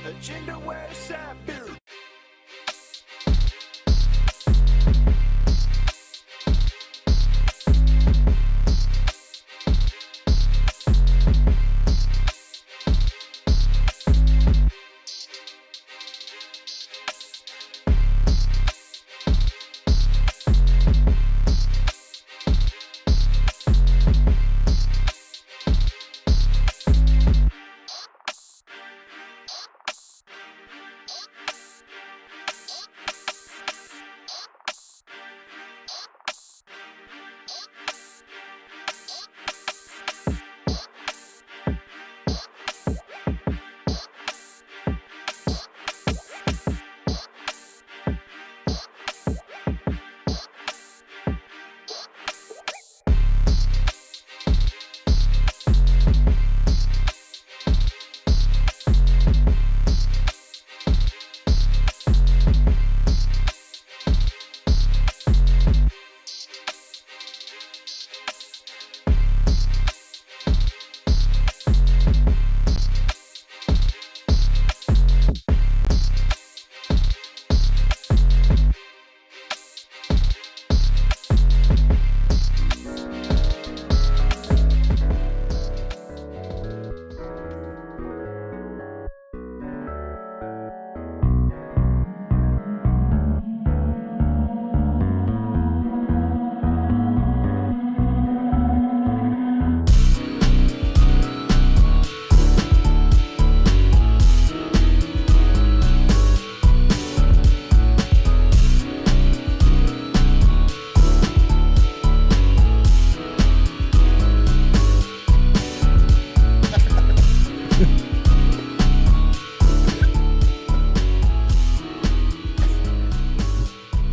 Agenda West Side Beer.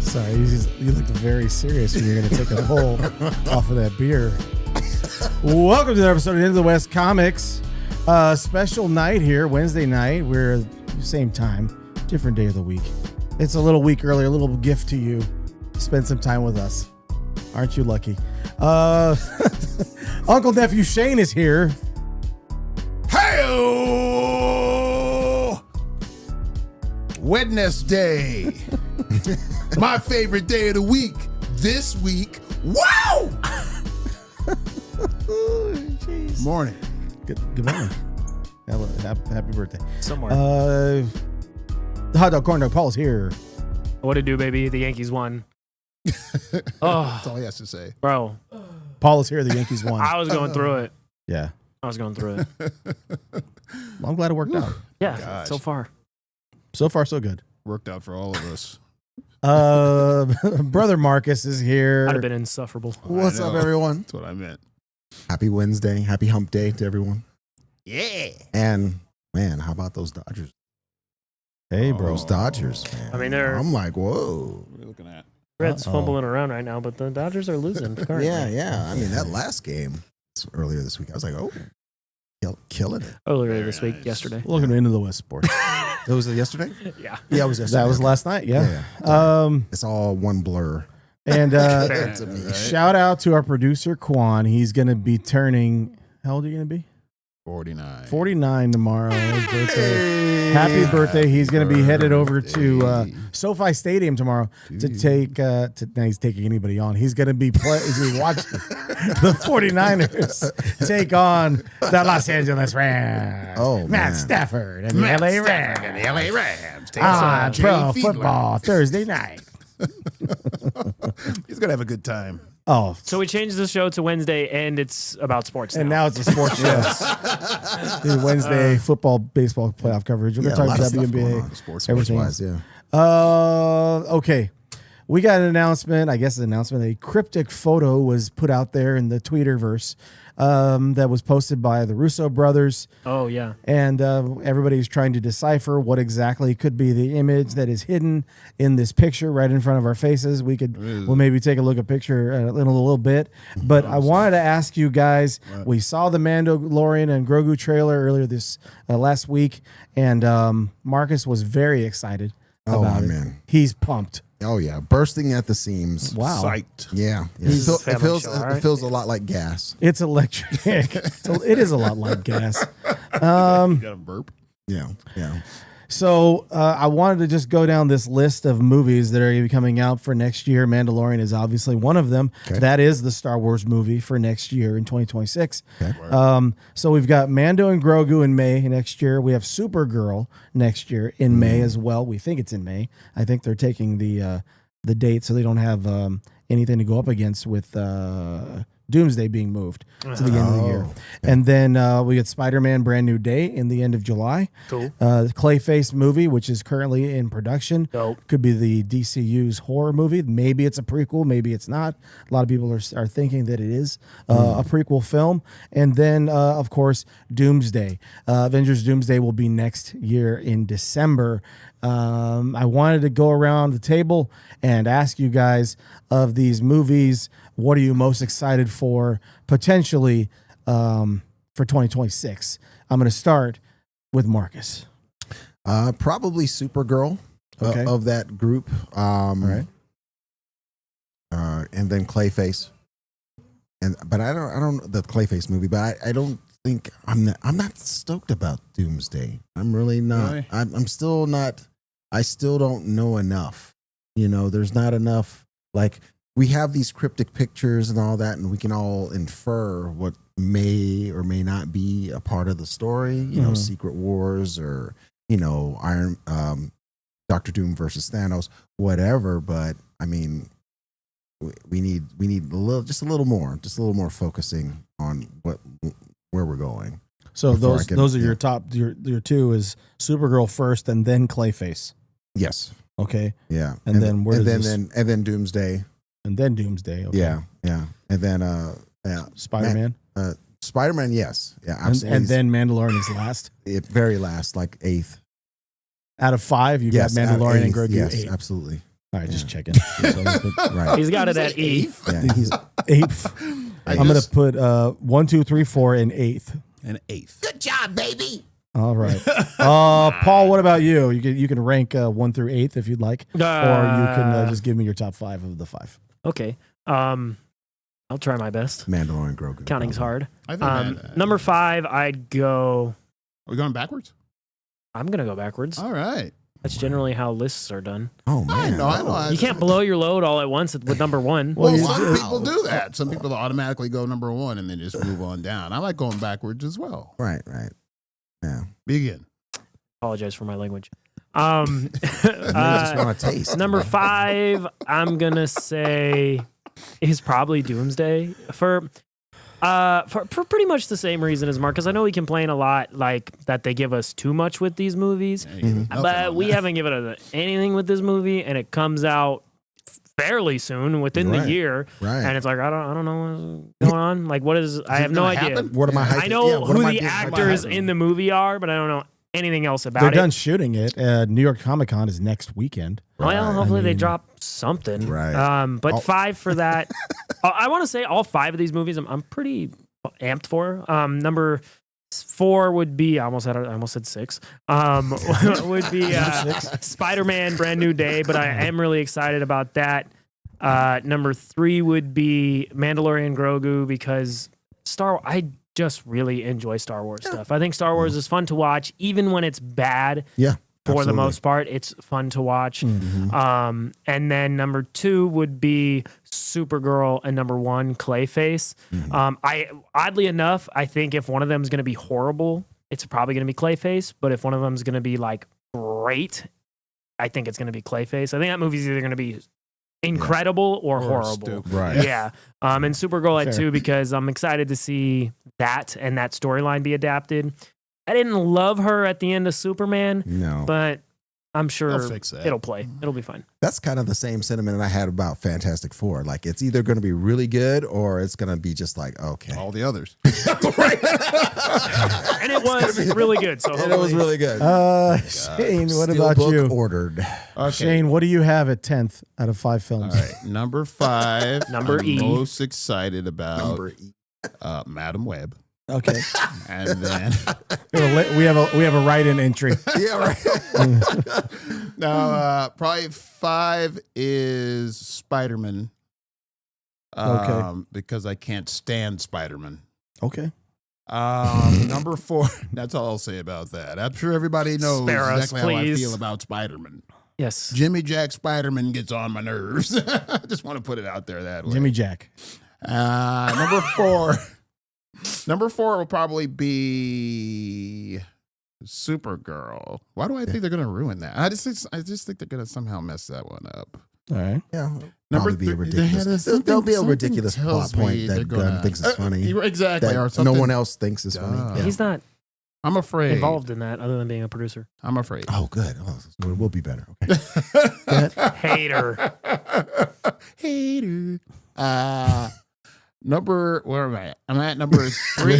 Sorry, you looked very serious when you're going to take a pull off of that beer. Welcome to the episode of Into the West Comics. Special night here, Wednesday night. We're same time, different day of the week. It's a little week earlier, a little gift to you. Spend some time with us. Aren't you lucky? Uncle Nephew Shane is here. Hey, Wednesday. My favorite day of the week. This week. Wow! Morning. Good morning. Happy birthday. Somewhere. The hot dog corn dog Paul is here. What it do, baby? The Yankees won. That's Oh, all he has to say. bro. Paul is here. The Yankees won. I was going through it. Yeah. I was going through it. Well, I'm glad it worked out. Yeah, Gosh. so far. So far, so good. Worked out for all of us. Brother Marcus is here. I'd have been insufferable. What's I up, know. everyone? That's what I meant. Happy Wednesday. Happy hump day to everyone. Yeah. And, man, how about those Dodgers? Hey, bro. Those Dodgers, man. I mean, they're- I'm like, whoa. What are we looking at? Red's Uh-oh. fumbling around right now, but the Dodgers are losing currently. Yeah. I mean, that last game earlier this week, I was like, oh, killing it. Earlier Very this week, nice. yesterday. Welcome to Into the West Sports. It was yesterday? Yeah. Yeah, it was yesterday. That was last night. Yeah. It's all one blur. And Fair. to me. Right? shout out to our producer Quan. He's going to be turning. How old are you going to be? 49. 49 tomorrow. His birthday. Happy birthday. He's going to be headed over to SoFi Stadium tomorrow to take, now he's taking anybody on. He's going to be he's gonna be watching the 49ers take on the Los Angeles Rams. Oh, Matt man. Stafford and the LA Rams. And the LA Rams. Ah, Jay pro Fiedler. football Thursday night. He's going to have a good time. Oh, So we changed the show to Wednesday, and it's about sports and now. now it's a sports show. The Wednesday football, baseball playoff coverage. We're Yeah, a going lot to of talk stuff going WNBA. on. Sports everything. wise, yeah. Okay. We got an announcement. I guess an announcement. A cryptic photo was put out there in the Twitterverse that was posted by the Russo brothers. Oh, yeah. And everybody's trying to decipher what exactly could be the image that is hidden in this picture right in front of our faces. We'll maybe take a look at picture in a little bit. But I wanted to ask you guys, we saw the Mandalorian and Grogu trailer earlier this last week, and Marcus was very excited about it. Man. He's pumped. Oh, yeah. Bursting at the seams. Wow. Psyched. Yeah. This is a family show, all It right? feels a lot like gas. It's electric. It is a lot like gas. You got a burp? Yeah. Yeah. So I wanted to just go down this list of movies that are going to be coming out for next year. Mandalorian is obviously one of them. Okay. That is the Star Wars movie for next year in 2026. Okay. So we've got Mando and Grogu in May next year. We have Supergirl next year in May as well. We think it's in May. I think they're taking the date so they don't have anything to go up against with Doomsday being moved to the end of the year. And then we get Spider-Man Brand New Day in the end of July. Cool. Clayface movie, which is currently in production. Dope. Could be the DCU's horror movie. Maybe it's a prequel. Maybe it's not. A lot of people are thinking that it is a prequel film. And then, of course, Doomsday. Avengers Doomsday will be next year in December. I wanted to go around the table and ask you guys, of these movies, what are you most excited for potentially for 2026? I'm going to start with Marcus. Probably Supergirl Okay. of that group. Right. And then Clayface. But I don't the Clayface movie, but I don't think I'm not stoked about Doomsday. I'm really not. Really? I'm still not. I still don't know enough. There's not enough. Like, we have these cryptic pictures and all that, and we can all infer what may or may not be a part of the story. Secret Wars or Doctor Doom versus Thanos, whatever. But I mean, we need just a little more focusing on where we're going. So Before those are your top. Your two is Supergirl first, and then Clayface. Yes. Okay, Yeah. And then where does this- and then Doomsday. and then Doomsday. Okay. Yeah. And then Spider-Man, Spider-Man, yes. Yeah, and, absolutely. and then Mandalorian is last. it very last, like 8th. Out of 5, you Yes, got Mandalorian and 8th, Grogu. yes, 8. absolutely. All right, just checking. Right. He's got it at 8. Yeah, he's 8th. I'm gonna put 1, 2, 3, 4 in 8th. An 8th. good job, baby. All right. Paul, what about you? You can rank 1 through 8th if you'd like, or you can just give me your top 5 of the 5. Okay. I'll try my best. Mandalorian Grogu. Counting's hard. I think Number 5, I'd go. Are we going backwards? I'm gonna go backwards. All right. That's generally how lists are done. Oh man. I know. You can't blow your load all at once with number 1. Well, you some just- people do that. Some people automatically go number 1 and then just move on down. I like going backwards as well. Right. Yeah. Begin. Apologize for my language. You just want to taste. Number 5, I'm gonna say, is probably Doomsday for pretty much the same reason as Mark, because I know we complain a lot like that they give us too much with these movies, but we haven't given us anything with this movie, and it comes out fairly soon within the Right. year, Right. and it's like I don't know what's going on. Like, what is? I have no gonna idea. happen? What am I? I know who the actors in the movie are, but I don't know anything else about They're it. done shooting it. New York Comic Con is next weekend. Well, hopefully they mean- drop something. Right. But 5 for that. I want to say all 5 of these movies I'm pretty amped for. Number 4 would be I almost said 6. Would be Spider-Man Brand New Day, but I am really excited about that. Number 3 would be Mandalorian Grogu, because I just really enjoy Star Wars stuff. I think Star Wars is fun to watch, even when it's bad. Yeah. For the absolutely. most part, it's fun to watch. Mm-hmm. And then number 2 would be Supergirl, and number 1, Clayface. I oddly enough, I think if one of them is going to be horrible, it's probably going to be Clayface. But if one of them is going to be like great, I think it's going to be Clayface. I think that movie's either going to be incredible or horrible. stupid. Right. Yeah. And Supergirl at Fair. 2, because I'm excited to see that and that storyline be adapted. I didn't love her at the end of Superman, No. but I'm sure They'll fix that. it'll play. It'll be fine. That's kind of the same sentiment I had about Fantastic Four. Like, it's either going to be really good or it's going to be just like, okay. All the others. And it was really good. So And it was hopefully- really good. Shane, what Steelbook about you? ordered. Okay. Shane, what do you have at 10th out of 5 films? All right. Number 5. Number I'm E. most excited about Number Madam Web. Okay. And then we have a write-in entry. Yeah, right. now probably 5 is Spider-Man. Okay. Because I can't stand Spider-Man. Okay. Number 4. That's all I'll say about that. I'm sure everybody knows Spare us, exactly how I please. feel about Spider-Man. Yes. Jimmy Jack Spider-Man gets on my nerves. I just want to put it out there that way. Jimmy Jack. Number 4. Number 4 will probably be Supergirl. Why do I think they're going to ruin that? I just think they're going to somehow mess that one up. All right. Yeah. Number Probably be a 3, ridiculous. There'll be a ridiculous plot point that gonna, Gunn thinks is funny. Exactly. or That something. no one else thinks is funny. Duh. Yeah. He's not I'm afraid. involved in that other than being a producer. I'm afraid. Oh, good. Oh, we'll be better. Okay. Hater. Hater. Where am I at? I'm at number 3.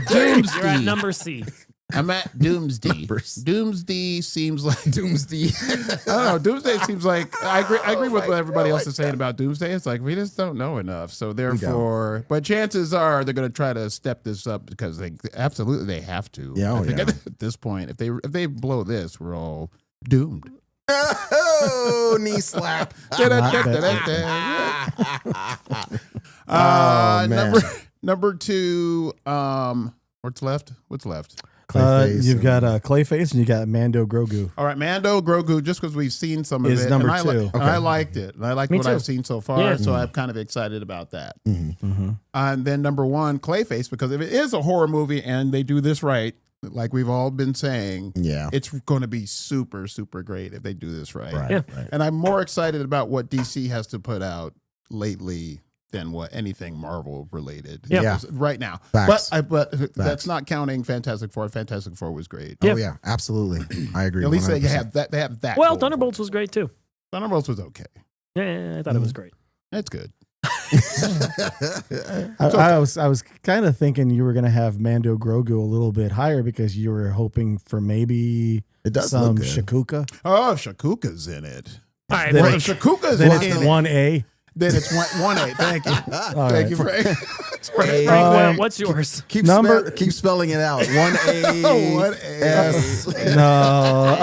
Doomsday. You're at number C. I'm at Doomsday. Numbers. Doomsday seems like Doomsday. I don't know. Doomsday seems like I agree with what everybody else is saying about Doomsday. It's like we just don't know enough. So therefore, but chances are they're going to try to step this up because they have to. Yeah, I think yeah. at this point, if they blow this, we're all doomed. Oh, knee slap. Man. Number 2. What's left? Clayface You've got and- Clayface and you got Mando Grogu. All right, Mando Grogu. Just because we've seen some of Is it, number and I 2. and I liked it, and I liked Me what too. I've seen so far. Yeah. So I'm kind of excited about that. Mm-hmm. And then number 1, Clayface, because if it is a horror movie and they do this right, like we've all been saying, Yeah. it's going to be super, super great if they do this right. Right. Yeah. Right. And I'm more excited about what DC has to put out lately than what anything Marvel related. Yeah. Yeah. Right now. Facts. But that's not counting Fantastic Four. Fantastic Four was great. Oh yeah, absolutely. I agree. At least they 100%. have that. They have that. Well, going for Thunderbolts them. was great too. Thunderbolts was okay. Yeah, I thought it was great. It's good. I was kind of thinking you were going to have Mando Grogu a little bit higher because you were hoping for maybe It does some look good. Shakuka. Oh, Shakuka's in it. All right, Then Well, Frank. if Shakuka's Then in it's it, 1A. then it's 1A. Thank you. All Thank right. you, Frank. Hey, Frank, what's yours? keep Number- keep spelling it out. 1A. 1A. S. No,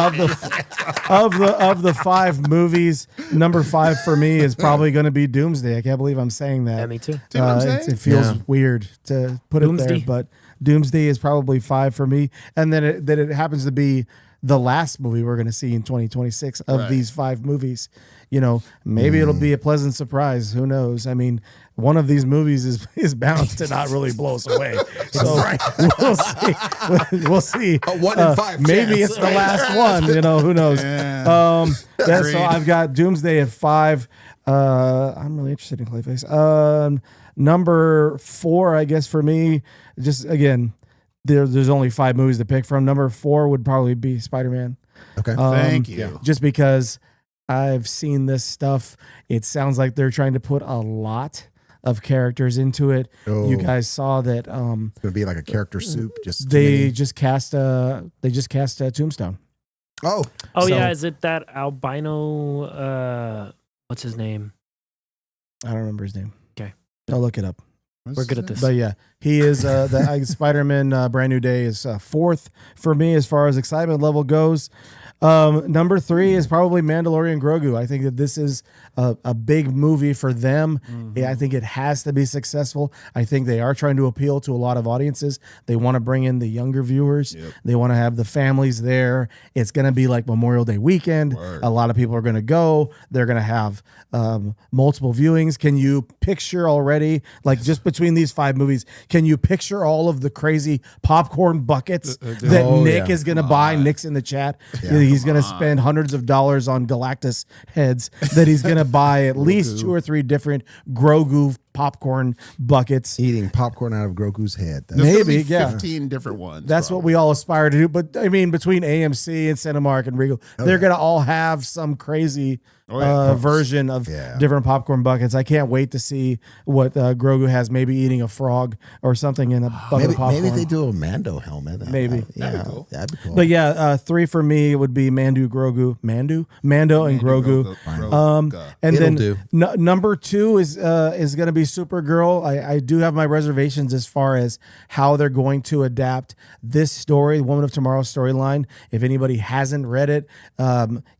of the 5 movies, number 5 for me is probably going to be Doomsday. I can't believe I'm saying that. Yeah, me too. See what I'm saying? It feels Yeah. weird to put it there, Doomsday. but Doomsday is probably 5 for me. And then it happens to be the last movie we're going to see in 2026 of Right. these 5 movies. You know, maybe it'll be a pleasant surprise. Who knows? I mean, one of these movies is bound to not really blow us away. So we'll see. We'll see. A 1 in 5 Maybe chance. it's the last one. You know, who knows? Yeah. So Agreed. I've got Doomsday at 5. I'm really interested in Clayface. Number 4, I guess for me, just again, there's only 5 movies to pick from. Number 4 would probably be Spider-Man. Okay. Thank you. Just because I've seen this stuff, it sounds like they're trying to put a lot of characters into it. Oh. You guys saw that It's gonna be like a character soup. Just they just cast Tombstone. Oh, Oh So- yeah, is it that albino? What's his name? I don't remember his name. Okay. I'll look it up. We're good at this. But yeah, he is the Spider-Man Brand New Day is 4th for me as far as excitement level goes. Number 3 is probably Mandalorian Grogu. I think that this is a big movie for them. I think it has to be successful. I think they are trying to appeal to a lot of audiences. They want to bring in the younger viewers. They want to have the families there. It's going to be like Memorial Day weekend. A lot of people are going to go. They're going to have multiple viewings. Can you picture already, like just between these 5 movies, can you picture all of the crazy popcorn buckets that Oh, Nick yeah. is going to buy? Nick's in the chat. He's going to spend hundreds of dollars on Galactus heads that he's going to buy at least 2 or 3 different Grogu popcorn buckets. eating popcorn out of Grogu's head. That's There's gonna Maybe, be yeah. 15 different ones. That's what we all aspire to do. But I mean, between AMC and Cinemark and Regal, they're going to all have some crazy version of Yeah. different popcorn buckets. I can't wait to see what Grogu has, maybe eating a frog or something in a bucket of popcorn. maybe if they do a Mando helmet. Maybe. That'd be cool. That'd be cool. But yeah, 3 for me would be Mando and Grogu. And Grogu. And It'll then do. number 2 is going to be Supergirl. I do have my reservations as far as how they're going to adapt this story, Woman of Tomorrow storyline. If anybody hasn't read it,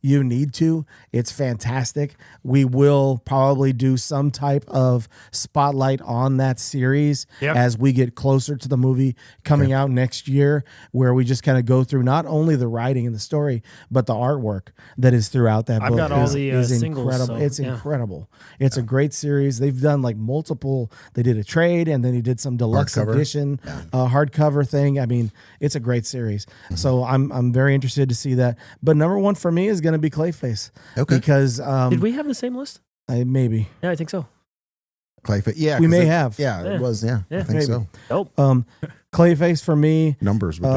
you need to. It's fantastic. We will probably do some type of spotlight on that series as we get closer to the movie coming out next year, where we just kind of go through not only the writing and the story, but the artwork that is throughout that book. I've got all the singles. Incredible. So, it's incredible. It's a great series. They've done like multiple. They did a trade, and then he did some deluxe Hardcover. edition hardcover thing. I mean, it's a great series. So I'm very interested to see that. But number one for me is going to be Clayface. Okay. Because Did we have the same list? maybe Yeah, I think so. Clayface. Yeah, we 'cause may it- have. Yeah, Yeah. it was. Yeah, I Yeah. think Maybe. so. Nope. Clayface for me. Numbers were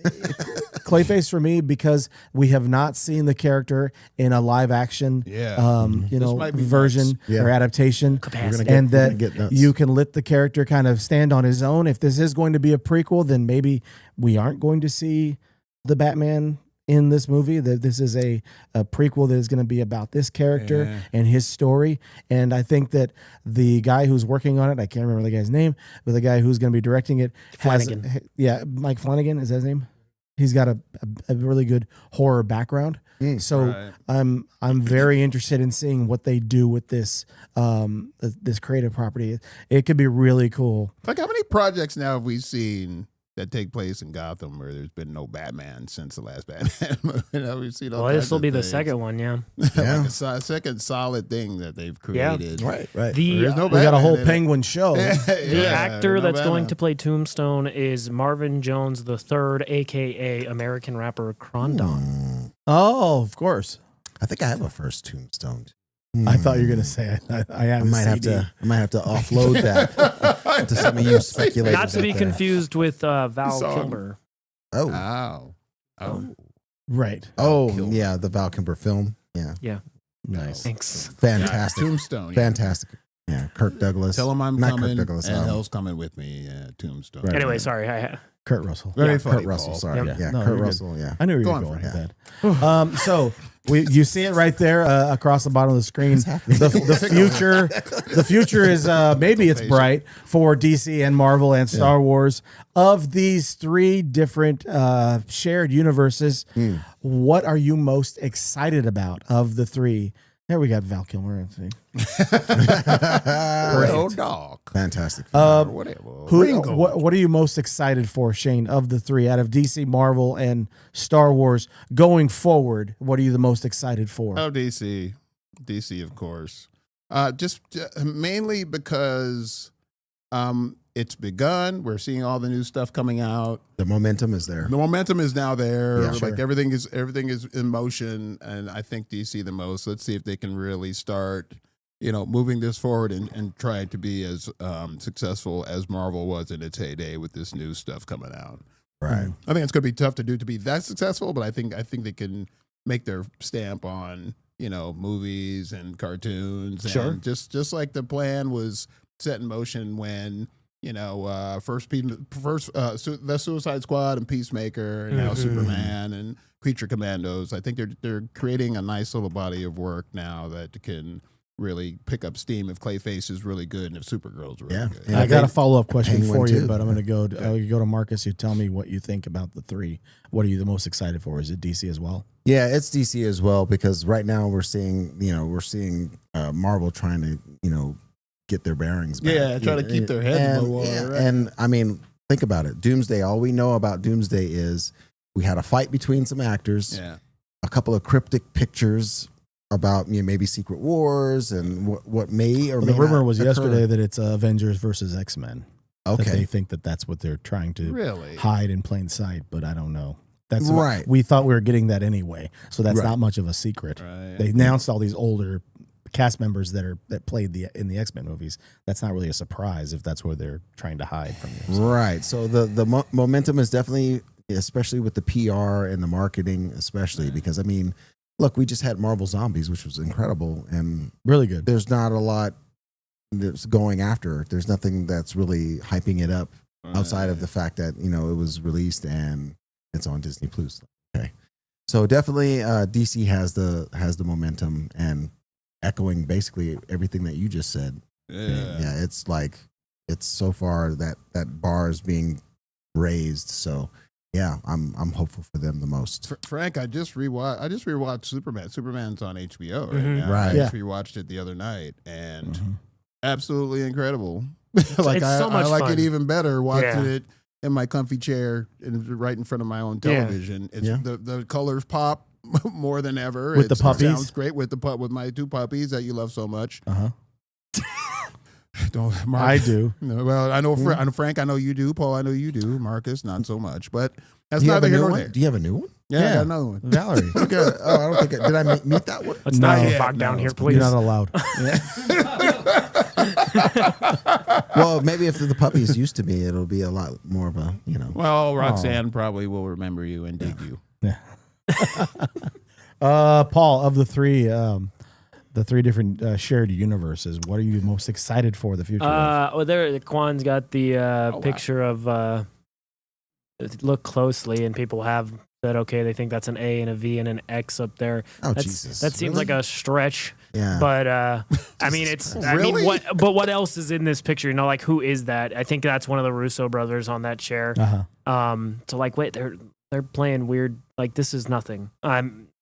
different. Clayface for me because we have not seen the character in a live action Yeah. This might be version nuts. Yeah. or adaptation. Capacity. And we're that gonna get nuts. you can let the character kind of stand on his own. If this is going to be a prequel, then maybe we aren't going to see the Batman in this movie. That this is a prequel that is going to be about this character Yeah. and his story. And I think that the guy who's working on it, I can't remember the guy's name, but the guy who's going to be directing it Flanagan. has, Mike Flanagan is that his name? He's got a really good horror background. So Right. I'm very interested in seeing what they do with this this creative property. It could be really cool. Like, how many projects now have we seen that take place in Gotham where there's been no Batman since the last Batman movie? You know, we've seen all Well, kinds this will of be the things. second one. Yeah. Yeah. Like a second solid thing that they've created. Right. The There's no We got a Batman whole in it. Penguin show. The actor no that's going Batman. to play Tombstone is Marvin Jones III, aka American rapper Crondon. Oh, of course. I think I have a first Tombstone. I thought you were gonna say I have I a might have CD. to. I might have to offload that to some of you speculators. Not to be out there. confused with Val Song. Kilmer. Oh, Oh. Right. oh, yeah, the Val Kilmer film. Yeah, Nice. Thanks. fantastic, Tombstone. fantastic. Yeah, Kirk Douglas. Tell him I'm Not coming Kirk Douglas. and hell's coming with me. Tombstone. Right. Anyway, sorry. Kurt Russell. Very Yeah. funny. Kurt Russell. Paul. Sorry, Yep. yeah, No, Kurt you're good. Russell. Yeah, I knew you were Going going for with that. So you see it right there across the bottom of the screen. The future is maybe it's bright for DC and Marvel and Star Wars. Of these three different shared universes, what are you most excited about of the three? There we got Val Kilmer. Oh, dog. fantastic. Or whatever. Ringo. What are you most excited for, Shane, of the three out of DC, Marvel, and Star Wars going forward? What are you the most excited for? Oh, DC. DC, of course. Just mainly because it's begun. We're seeing all the new stuff coming out. The momentum is there. The momentum is now there. Yeah, Like everything is in motion, and I think DC the most. Let's see if they can really start, moving this forward and try to be as successful as Marvel was in its heyday with this new stuff coming out. Right. I think it's going to be tough to do to be that successful, but I think they can make their stamp on movies and cartoons. Sure. And just like the plan was set in motion when the Suicide Squad and Peacemaker and now Superman and Creature Commandos. I think they're creating a nice little body of work now that can really pick up steam if Clayface is really good and if Supergirl's really good. Yeah. I got a follow-up question Penguin for you, too. but I'm going to go to Marcus. You tell me what you think about the three. What are you the most excited for? Is it DC as well? Yeah, it's DC as well because right now we're seeing Marvel trying to get their bearings back. Yeah, try to keep their heads in the water, Yeah, right? and I mean, think about it. Doomsday. All we know about Doomsday is we had a fight between some actors, Yeah. a couple of cryptic pictures about maybe Secret Wars and what may or may The rumor not was occur. yesterday that it's Avengers versus X-Men. That they Okay, think that's what they're trying to Really? hide in plain sight, but I don't know. That's Right. We thought we were getting that anyway, so that's Right. not much of a secret. Right. They announced all these older cast members that played in the X-Men movies. That's not really a surprise if that's where they're trying to hide from you. So, right. So the momentum is definitely, especially with the PR and the marketing, especially because I mean, look, we just had Marvel Zombies, which was incredible, and really good. there's not a lot that's going after it. There's nothing that's really hyping it up outside of the fact that it was released and it's on Disney Plus. Okay, so definitely DC has the momentum and echoing basically everything that you just said. Yeah, it's like it's so far that bar is being raised. So yeah, I'm hopeful for them the most. Frank, I just rewatched Superman. Superman's on HBO right Mhm. now. Right. I Yeah. just rewatched it the other night, and Mhm. absolutely incredible. it's so much I like fun. it even better watching Yeah. it in my comfy chair right in front of my own Yeah. television. It's Yeah. the colors pop more than ever. With the It puppies? sounds great with with my 2 puppies that you love so much. Uh-huh. Don't Mark, I do. No, well, I know Frank. I know you do. Paul, I know you do. Marcus, not so much. But that's Do you have neither a here new nor one? there. Do you have a new one? Yeah, I Yeah. got another one. Valerie. Okay. Oh, I don't think did I meet that one? Let's No. not get Yeah, bogged down no. here, please. You're not allowed. Well, maybe if the puppies used to me, it'll be a lot more of a Well, Roxanne probably will remember you and dig you. Paul, of the three different shared universes, what are you most excited for the future of? Well, there, Quan's got the picture of. Look closely, and people have said, okay, they think that's an A and a V and an X up there. Oh, That's, Jesus. that seems Really? like a stretch, Yeah. but I mean, it's. I Really? mean, what else is in this picture? You know, like who is that? I think that's one of the Russo brothers on that chair. Uh-huh. So like, wait, they're playing weird. Like this is nothing.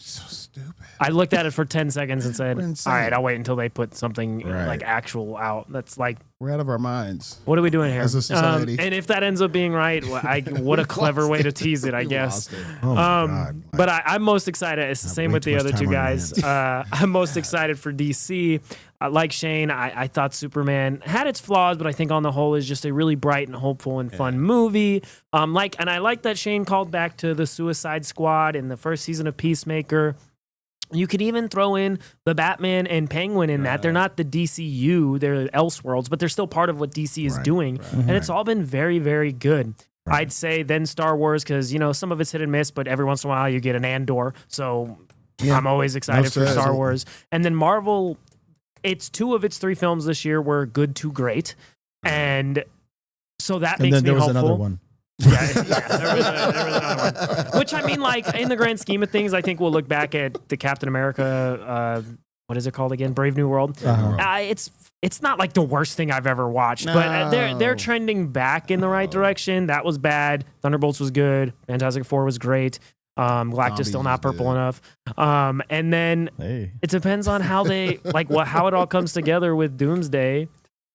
So stupid. I looked at it for 10 seconds and said, We're all insane. right, I'll wait until they put something Right. like actual out. That's like, We're out of our minds. what are we doing here? As a society. And if that ends up being right, what a clever way to tease it, I You guess. lost it. Oh, my God. But I'm most excited. It's the Have same way with too the much other two time on our guys. I'm most excited for DC. Like Shane, I thought Superman had its flaws, but I think on the whole is just a really bright and hopeful and fun movie. And I like that Shane called back to the Suicide Squad in the first season of Peacemaker. You could even throw in the Batman and Penguin in that. They're not the DCU, they're Elseworlds, but they're still part of what DC is Right, doing. And it's all been very, very good. Right. I'd say then Star Wars, because, some of it's hit and miss, but every once in a while you get an Andor. So I'm always excited for stress. Star Wars. And then Marvel, it's 2 of its 3 films this year were good to great. And so that And makes then there me was hopeful. another one. Yeah, there was another one. Which I mean, like in the grand scheme of things, I think we'll look back at the Captain America. What is it called again? Brave New World. Uh-huh. It's not like the worst thing I've ever watched, but they're No. trending back in the right direction. That was bad. Thunderbolts was good. Fantastic Four was great. Galactus still Zombies not is purple good. enough. And then Hey. it depends on how they how it all comes together with Doomsday.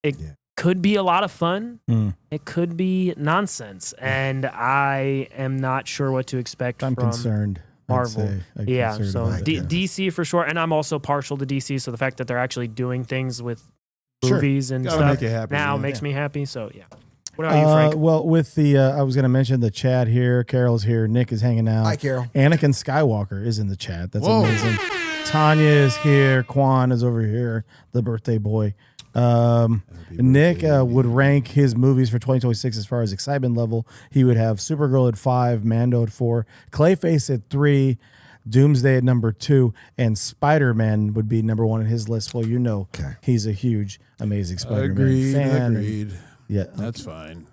It could be a lot of fun. Mm. It could be nonsense, and I am not sure what to expect I'm from concerned. I'd Marvel. say. I'm Yeah, concerned so about it. DC for sure, and I'm also partial to DC. So the fact that they're actually doing things with Sure. movies and Gotta stuff make you happy, now yeah. makes me happy. So yeah. What about you, Frank? Well, with the I was going to mention the chat here. Carol's here. Nick is hanging out. Hi, Carol. Anakin Skywalker is in the chat. That's Whoa. amazing. Tanya is here. Quan is over here. The birthday boy. Nick would rank his movies for 2026 as far as excitement level. He would have Supergirl at 5, Mando at 4, Clayface at 3, Doomsday at number 2, and Spider-Man would be number 1 in his list. Well, Okay. he's a huge, amazing Spider-Man fan. and- Agreed. yeah. That's fine.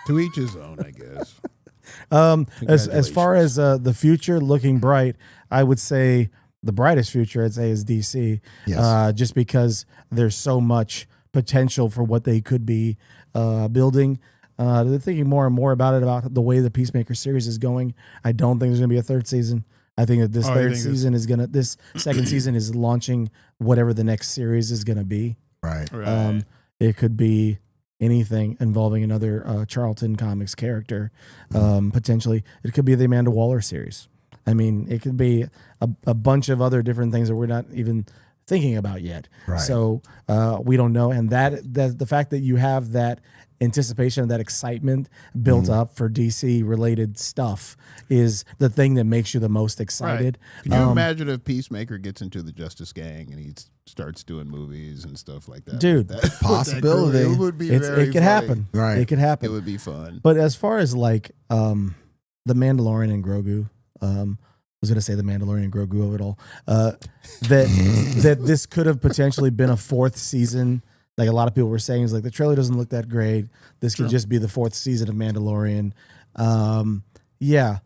To each his own, I guess. As far as the future looking bright, I would say the brightest future I'd say is DC. Yes. Just because there's so much potential for what they could be building. They're thinking more and more about it, about the way the Peacemaker series is going. I don't think there's going to be a 3rd season. I think that this Oh, you third think season is going to, this second season is launching whatever the next series is going to be. Right. Right. It could be anything involving another Charlton Comics character. Potentially, it could be the Amanda Waller series. I mean, it could be a bunch of other different things that we're not even thinking about yet. Right. So we don't know, and that the fact that you have that anticipation, that excitement built up for DC related stuff is the thing that makes you the most excited. Can you imagine if Peacemaker gets into the Justice Gang and he starts doing movies and stuff like that? Dude, That- possibility. It would be It very could funny. happen. Right. It could happen. It would be fun. But as far as like the Mandalorian and Grogu, I was gonna say the Mandalorian and Grogu of it all. That this could have potentially been a 4th season. Like a lot of people were saying, is like the trailer doesn't look that great. This could just be the 4th season of Mandalorian. Yeah,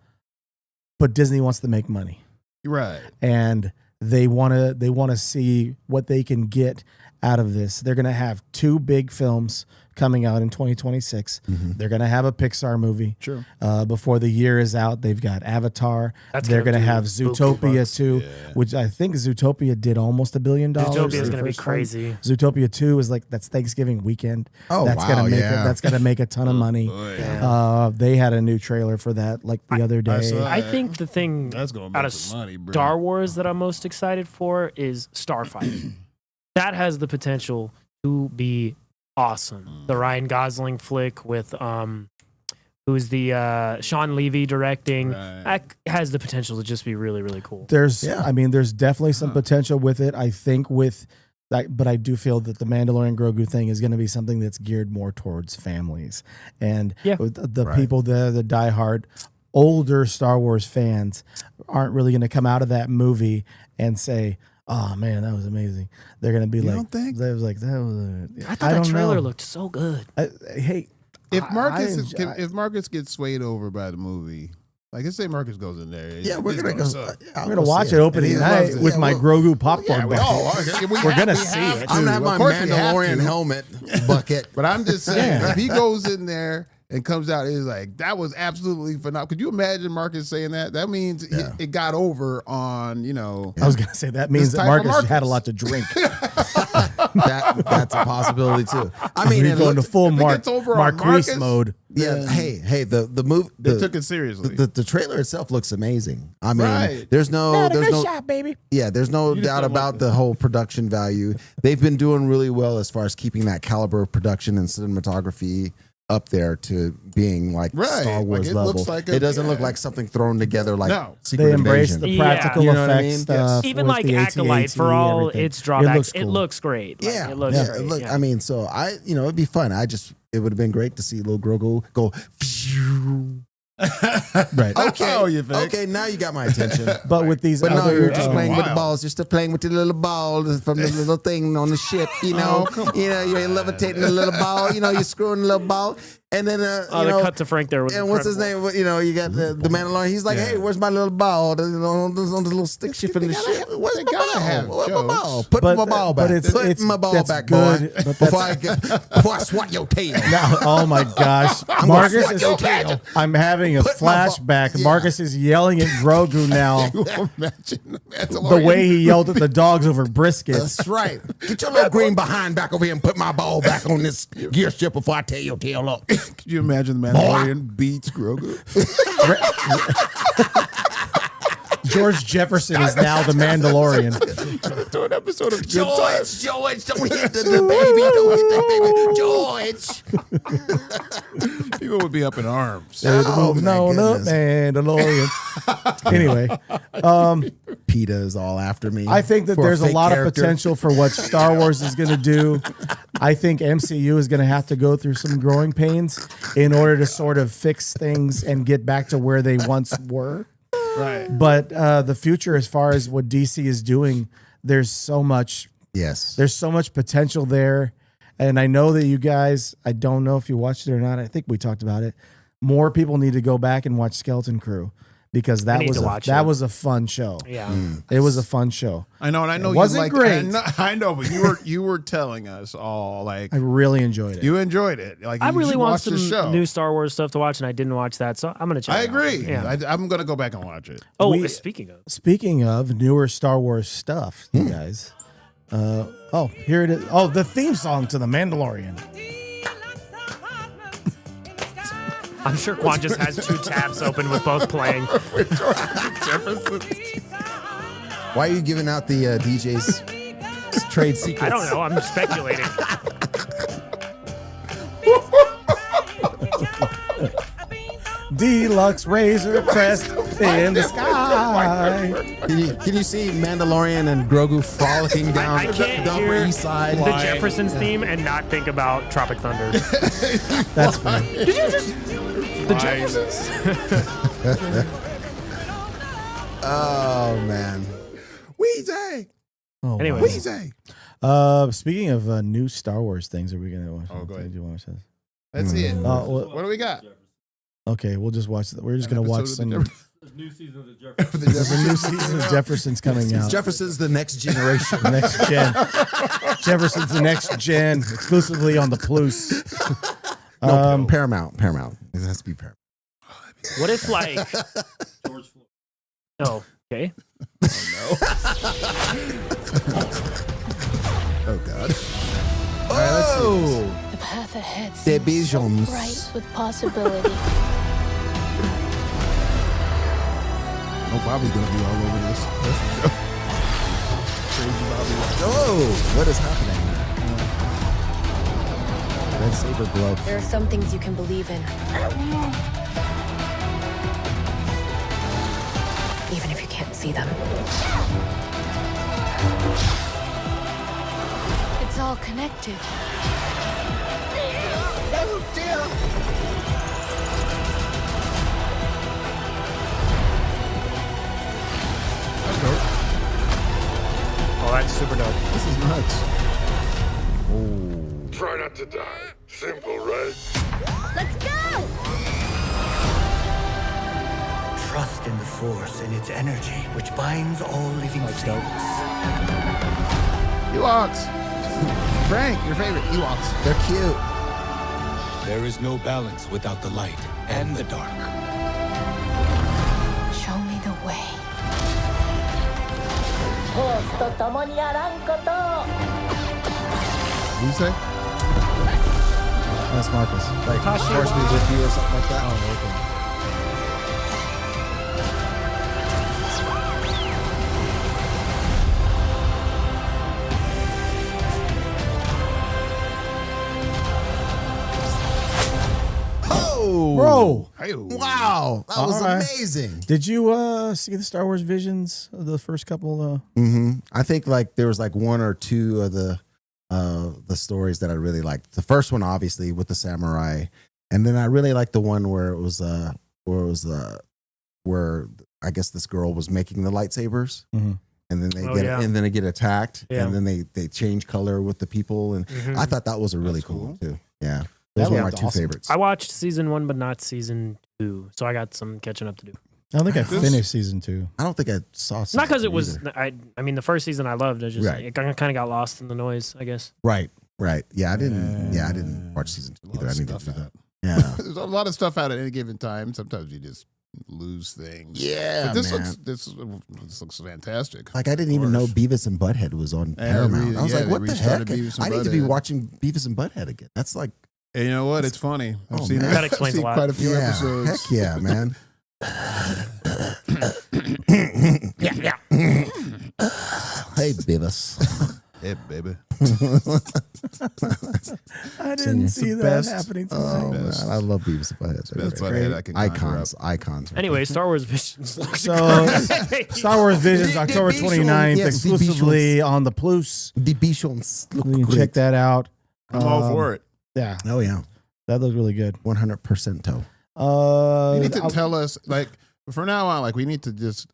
but Disney wants to make money, Right. and they want to see what they can get out of this. They're going to have 2 big films coming out in 2026. They're going to have a Pixar movie. True. Before the year is out, they've got Avatar. That's They're going gonna to do have buku Zootopia bucks. 2, which I think Zootopia did almost $1 billion. Zootopia is the going to be first one. crazy. Zootopia 2 is like, that's Thanksgiving weekend. Oh, that's wow, gonna make yeah. that's gonna make a ton of money. They had a new trailer for that like the other day. saw I think the thing That's gonna out make of some money, bro. Star Wars that I'm most excited for is Starfighter. That has the potential to be awesome. The Ryan Gosling flick with who's the Sean Levy directing. Right. That has the potential to just be really, really cool. There's there's definitely some potential with it. I think with that, but I do feel that the Mandalorian Grogu thing is going to be something that's geared more towards families and Yeah. the people the diehard older Star Wars fans aren't really going to come out of that movie and say, "Oh man, that was amazing." They're going to be like, don't think? "That was like that was." I thought that trailer looked so good. Hey, If Marcus I- if Marcus gets swayed over by the movie, like let's say Marcus goes in there, Yeah, we're it's gonna go. suck. I'm gonna watch it opening And he night loves it. with Yeah, my well, Grogu popcorn bucket. We're gonna see it. I'm gonna have my Mandalorian helmet. helmet bucket. But I'm just saying, Yeah. if he goes in there and comes out, he's like, that was absolutely phenomenal. Could you imagine Marcus saying that? That means it got over on, I was gonna say that means that type of Marcus had a Marcus. lot to drink. That's a possibility too. I mean, He's and going to look, full if it gets over on Marquise Marcus, mode. yeah. Hey, the move. they took it seriously. The trailer itself looks amazing. I mean, Right. there's no shot, baby. yeah, there's no just doubt don't about like the whole production value. They've been doing really well as far as keeping that caliber of production and cinematography up there to being like Right. Star Like, Wars it level. looks like it doesn't yeah. look like something thrown together like No. Secret They embrace Invasion. the Yeah. practical You know what I effects mean? stuff. Even with like the Acolyte, AT-AT, for all everything. its drawbacks, cool. it looks great. Like, Yeah, it looks yeah. great. Look, yeah. I mean, so it'd be fun. It would have been great to see little Grogu go. Right. Okay, Oh, you think? okay, now you got my attention. But with these But no, other, you're just playing with the wild. balls. You're still playing with the little ball from the little thing on the ship. You know, you're levitating the little ball. You know, you're screwing the little ball, and then Oh, you the know, cut to Frank there was and what's his incredible. name? You know, you got the Mandalorian. He's like, hey, where's my little ball? On the little stick shift in the ship. Where's they my gotta have ball? Where's my jokes. ball? Put But- my ball but back. it's- Put it's- my ball that's back, good, boy. but Before I swat your tail. Now, oh my gosh, gonna Marcus swat is. your tail. I'm having a Put my ball- flashback. Yeah. Marcus is yelling at Grogu now. Imagine The way he yelled at the dogs over briskets. That's right. Get your little green behind back over here and put my ball back on this gear ship before I tear your tail up. Could you imagine the Mandalorian beats Grogu? George Jefferson is now the Mandalorian. Do an episode of George, don't hit the baby. Don't hit the baby. George. People would be up in arms. Oh, no, goodness. Mandalorian. Anyway, PETA is all after me. I think that for there's a fake lot character. of potential for what Star Wars is going to do. I think MCU is going to have to go through some growing pains in order to sort of fix things and get back to where they once were. Right. But the future, as far as what DC is doing, there's so much Yes. There's so much potential there. And I know that you guys, I don't know if you watched it or not. I think we talked about it. More people need to go back and watch Skeleton Crew because that need was to a, watch that it. was a fun show. Yeah. It was a fun show. I know, and I know It wasn't you liked, great. I know, but you were telling us all like I really enjoyed it. you enjoyed it. Like I you really should want watch the some show. new Star Wars stuff to watch, and I didn't watch that, so I'm gonna check. I it out. agree. Yeah. I'm gonna go back and watch it. Oh, We- speaking of, Speaking of newer Star Wars stuff, you guys. Here it is. Oh, the theme song to The Mandalorian. I'm sure Quan just has 2 tabs open with both playing. Why are you giving out the DJ's trade secrets? I don't know. I'm speculating. Deluxe Razor Crest in the sky. Can you see Mandalorian and Grogu frolicking down I can't the Upper hear East Side? the Jeffersons theme and not think about Tropic Thunder. That's fine. The Jeffersons. Oh man. Weezy, Oh, Anyway. wow. Weezy. Speaking of new Star Wars things, are we gonna watch? Oh, go ahead. Do you want to watch this? That's it. Well, What do we got? okay, we'll just watch. We're just gonna watch Episode of the some. New season of the There's a new season of Jefferson's coming out. Jefferson's the next generation. Next gen. Jefferson's the next gen, exclusively on the Plus. No, Paramount. It has to be Paramount. What if like George Floyd. oh okay. Oh God. Oh, The path ahead The seems so visions. bright with possibility. Oh, Bobby's gonna be all over this. Crazy Bobby. oh, what is happening? Red saber glove. There are some things you can believe in. Even if you can't see them. It's all connected. Oh, that's super dope. This is nuts. Try not to die. Simple, right? Let's go! Trust in the Force and its energy, which binds all living things. Ewoks. Frank, your favorite Ewoks. They're cute. There is no balance without the light and the dark. Show me the way. What do you say? That's Marcus. Like, force me with you or something like that. Oh, Bro, Hey, wow, that was All right. amazing. did you see the Star Wars Visions? The first couple? I think like there was like one or two of the stories that I really liked. The first one, obviously, with the samurai, and then I really liked the one where I guess this girl was making the lightsabers, Mhm. and then they Oh, get yeah. and then they get attacked, Yeah. and then they change color with the people, and Mhm. I thought that was a really That's cool cool. too. Yeah, That those were my looked two awesome. favorites. I watched season 1, but not season 2, so I got some catching up to do. I don't think I This- finished season 2. I don't think I saw Not season because two it was. either. I mean, the first season I loved. I just Right. it kind of got lost in the noise, I guess. right. Yeah, I didn't watch season two A lot either. I of need to stuff do that. out. Yeah. There's a lot of stuff out at any given time. Sometimes you just lose things. Yeah, But this man. looks fantastic. Like I didn't even know Beavis and Butthead was on Paramount. I was like, what the heck? Beavis and I need to be Butthead. watching Beavis and Butthead again. That's like, And you know what? It's funny. I've Oh, seen man. it. That explains I've seen a lot. quite a few yeah, episodes. heck yeah, man. Hey, Beavis. Yeah, baby. I didn't see that best. happening Oh tonight. man, I love Beavis and Butthead. They're Best great. Butthead I can conjure icons, up. icons. right Anyway, Star Wars Visions. looks So, great. Star Wars Visions, October 29th, Yes, the exclusively on the Plus. there. The Bichons look You can great. check that out. I'm all for it. Yeah, Oh yeah, that looked really good. 100% toe. You need to I- tell us, like, from now on, like, we need to just.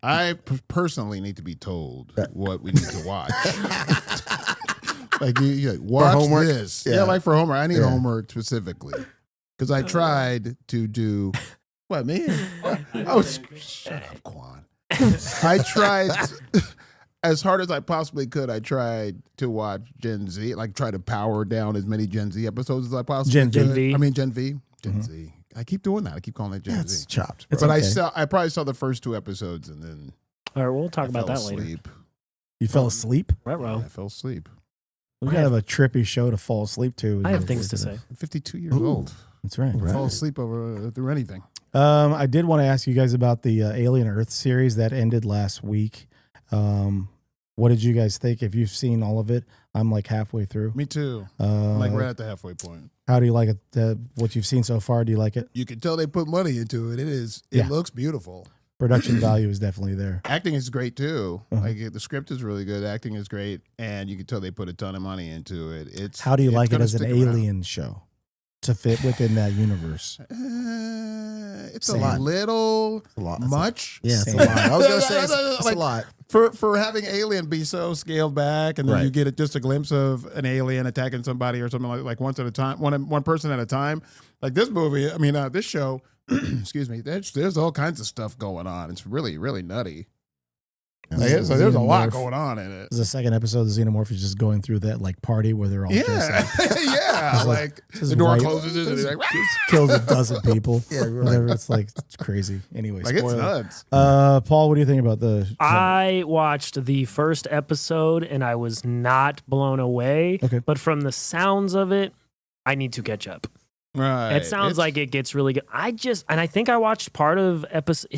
I personally need to be told what we need to watch. Like, you like, watch homework? this. Yeah. Yeah, like for homework. I need Yeah. homework specifically because I tried to do. What me? Oh, shut up, Quan. I tried as hard as I possibly could. I tried to watch Gen Z, like try to power down as many Gen Z episodes as I possibly Gen could. V. I mean Gen V. Gen Z. I keep doing that. I keep calling it Gen Yeah, it's Z. chopped. It's But okay. I probably saw the first 2 episodes and then All right, we'll talk I about fell that later. asleep. You fell asleep? Ruh-roh. I fell asleep. We gotta have a trippy show to fall asleep to. I have things to say. I'm 52 years Ooh. old. That's right. I fall asleep over through anything. I did want to ask you guys about the Alien Earth series that ended last week. What did you guys think? If you've seen all of it, I'm like halfway through. Me too. I'm like Uh, right at the halfway point. How do you like it? What you've seen so far? Do you like it? You can tell they put money into it. It Yeah. looks beautiful. Production value is definitely there. Acting is great too. Uh-huh. Like the script is really good. Acting is great, and you can tell they put a ton of money into it. It's How do you it's like it gonna as an stick around. alien show to fit within that universe? It's Same. a little a lot. much. Yeah, it's a Same. lot. I was gonna say it's Like, a lot. for having Alien be so scaled back, and then you Right. get just a glimpse of an alien attacking somebody or something like once at a time, one person at a time. Like this movie, I mean, this show, excuse me, there's all kinds of stuff going on. It's really, really nutty. Yeah. Like, so there's a lot Xenomorph. going on in it. There's a second episode. The Xenomorph is just going through that like party where they're all dressed Yeah, up. yeah. Like Just the door white- closes and he's like, just kills a dozen people. Yeah, you're whatever. It's like it's crazy. Anyway, like it's spoiler. nuts. Paul, what do you think about the? I watched the first episode and I was not blown away. Okay. But from the sounds of it, I need to catch up. Right. It sounds like it gets really good. I think I watched part of episode.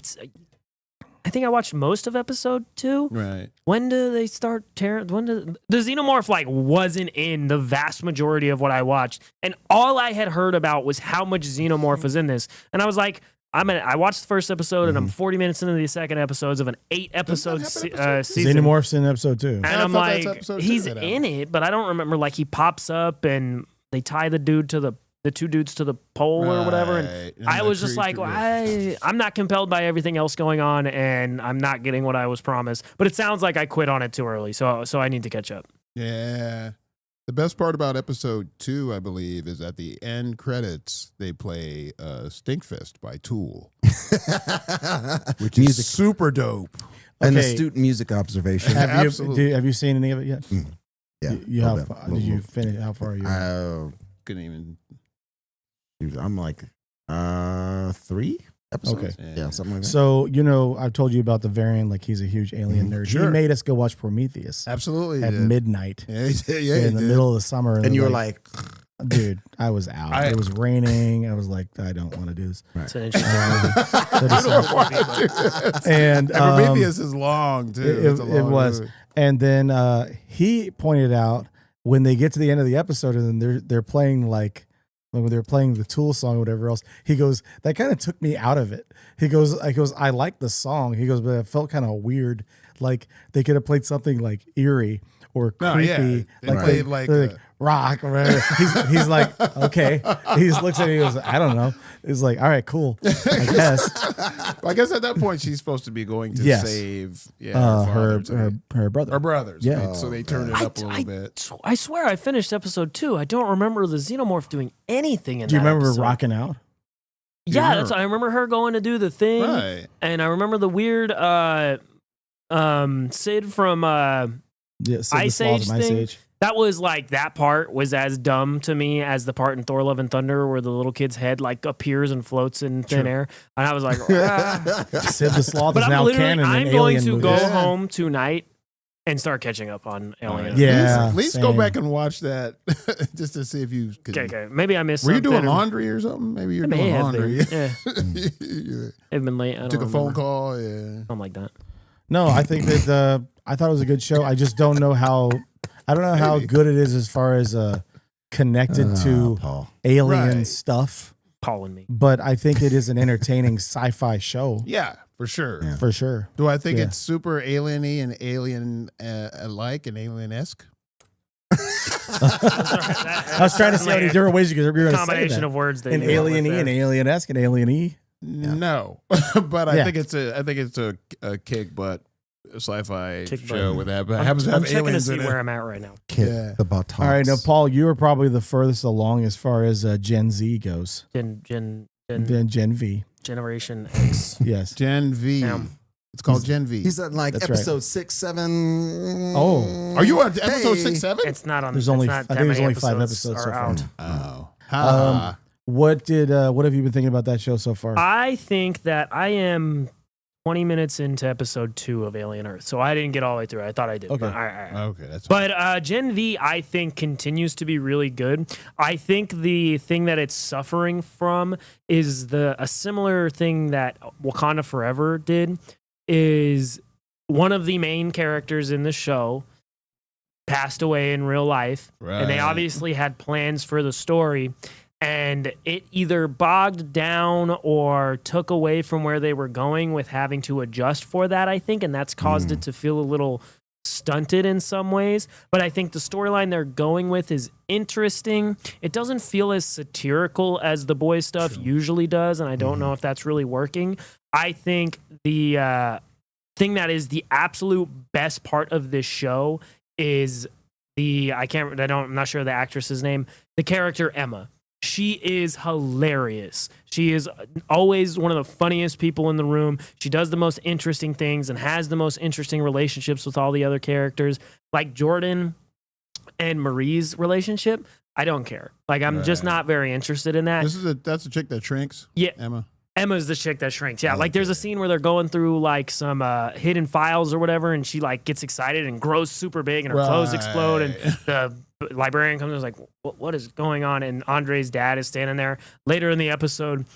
I think I watched most of episode 2. right. When do they start tearing? The Xenomorph like wasn't in the vast majority of what I watched, and all I had heard about was how much Xenomorph was in this, and I was like, I watched the first episode, and I'm 40 minutes into the second episodes of an 8-episode season. Xenomorph's in episode 2. And I I'm thought that's like, episode 2 he's that in it, but I don't remember. Like he pops up and they tie the two dudes to the pole or whatever. And Right. And I the was just like, creature- I'm not compelled by everything else going on, and I'm not getting what I was promised. But it sounds like I quit on it too early, so I need to catch up. Yeah. The best part about episode 2, I believe, is at the end credits, they play Stinkfist by Tool, which is super dope. An Okay. astute music observation. Absolutely. Have you seen any of it yet? Yeah. You a how little far, bit. did you finish? How far are you? Couldn't even. I'm like 3 episodes. Okay. Yeah, something like that. So I've told you about the variant. Like he's a huge alien nerd. He Sure. made us go watch Prometheus Absolutely. at did. midnight Yeah, he did. Yeah, in he the did. middle of the summer, and you were like, dude, I was out. It was raining. I was like, I don't want to do this. It's an interesting I don't want to do this. And Prometheus is long, too. It's a it long was. movie. And then he pointed out when they get to the end of the episode and then they're playing like when they're playing the Tool song or whatever else, he goes, that kind of took me out of it. He goes, I like the song. He goes, but it felt kind of weird. Like they could have played something like eerie or No, creepy. yeah. They Like played like, rock or whatever. He's like, okay. He just looks at me and goes, I don't know. He's like, all right, cool. I guess. Well, I guess at that point she's supposed to be going to Yes. save her father, her brother. her brothers. Yeah. Right? So they turned it up a little bit. I swear I finished episode 2. I don't remember the Xenomorph doing anything in Do you that remember episode. rocking out? Yeah, remember- I remember her going to do the thing, Right. and I remember the weird Sid from Yeah, Sid the Ice Sloth Age from Ice thing. Age. That was like that part was as dumb to me as the part in Thor: Love and Thunder where the little kid's head like appears and floats in thin air, and I was like, ah. Sid the Sloth But is I'm now literally canon in I'm going Alien to movies. go Yeah. home tonight and start catching up on Alien. Yeah. At least go same. back and watch that just to see if you could. Okay. Maybe I missed Were you something. doing or- laundry or something? Maybe you're I may doing have laundry. been. Yeah. You I've been late. I don't took a phone remember. call. Yeah. Something like that. No, I think that I thought it was a good show. I just don't know how. I don't know how Maybe. good it is as far as connected to Paul. alien Right. stuff. Paul and me. But I think it is an entertaining sci-fi show Yeah, for sure. Yeah. for sure. Do I think Yeah. it's super alien-y and alien alike and alien-esque? I was trying to see how many different ways you were going to say combination that. of words that An you went with alien-y, there. an alien-esque, an alien-y. No, but I Yeah. think it's a kick butt sci-fi Kick show butt. with that. I'm, Happens to I'm have checking to aliens see in where it. I'm at right now. Kick Yeah. the buttocks. All right, now Paul, you are probably the furthest along as far as Gen Z goes. Gen Then Gen V, Generation X. yes. Gen V. Damn. It's called Gen V. He's at like That's right. episode 6, 7. Oh. Are you on episode Hey. 6, 7? It's not on. There's it's only- not I that think there's many only 5 episodes are so far. out. Oh. Ha. What have you been thinking about that show so far? I think that I am 20 minutes into episode 2 of Alien Earth, so I didn't get all the way through. I thought I did. Okay. But, all right. Okay, that's But Gen V, I think, continues to be really good. I think the thing that it's suffering from is a similar thing that Wakanda Forever did. Is one of the main characters in the show passed away in real life, and they Right. obviously had plans for the story. And it either bogged down or took away from where they were going with having to adjust for that, I think. And that's caused it to feel a little stunted in some ways. But I think the storyline they're going with is interesting. It doesn't feel as satirical as the boys stuff usually does. And I don't know if that's really working. I think the thing that is the absolute best part of this show is I'm not sure the actress's name, the character Emma. She is hilarious. She is always one of the funniest people in the room. She does the most interesting things and has the most interesting relationships with all the other characters. Like Jordan and Marie's relationship, I don't care. Like, I'm just not very interested in that. That's a chick that shrinks. Yeah. Emma. Emma's the chick that shrinks. Yeah, like there's a scene where they're going through like some hidden files or whatever, and she like gets excited and grows super big, and her clothes explode, and the librarian comes and is like, what is going on? And Andre's dad is standing there. Later in the episode,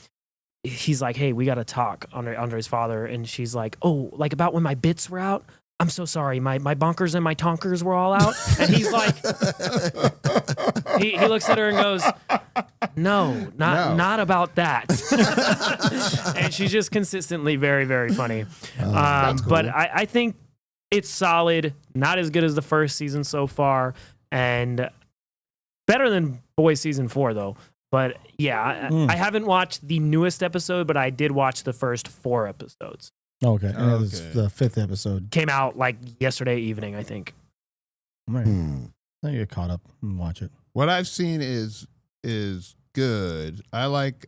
he's like, hey, we got to talk, Andre's father. And she's like, oh, like about when my bits were out? I'm so sorry. My bonkers and my tonkers were all out. And he's like, he looks at her and goes, no, not about that. And she's just consistently very, very funny. That's cool. But I think it's solid. Not as good as the first season so far, and better than Boys season 4 though. But yeah, I haven't watched the newest episode, but I did watch the first 4 episodes. Okay. And it was the 5th episode. Came out like yesterday evening, I think. Right. I get caught up and watch it. What I've seen is good. I like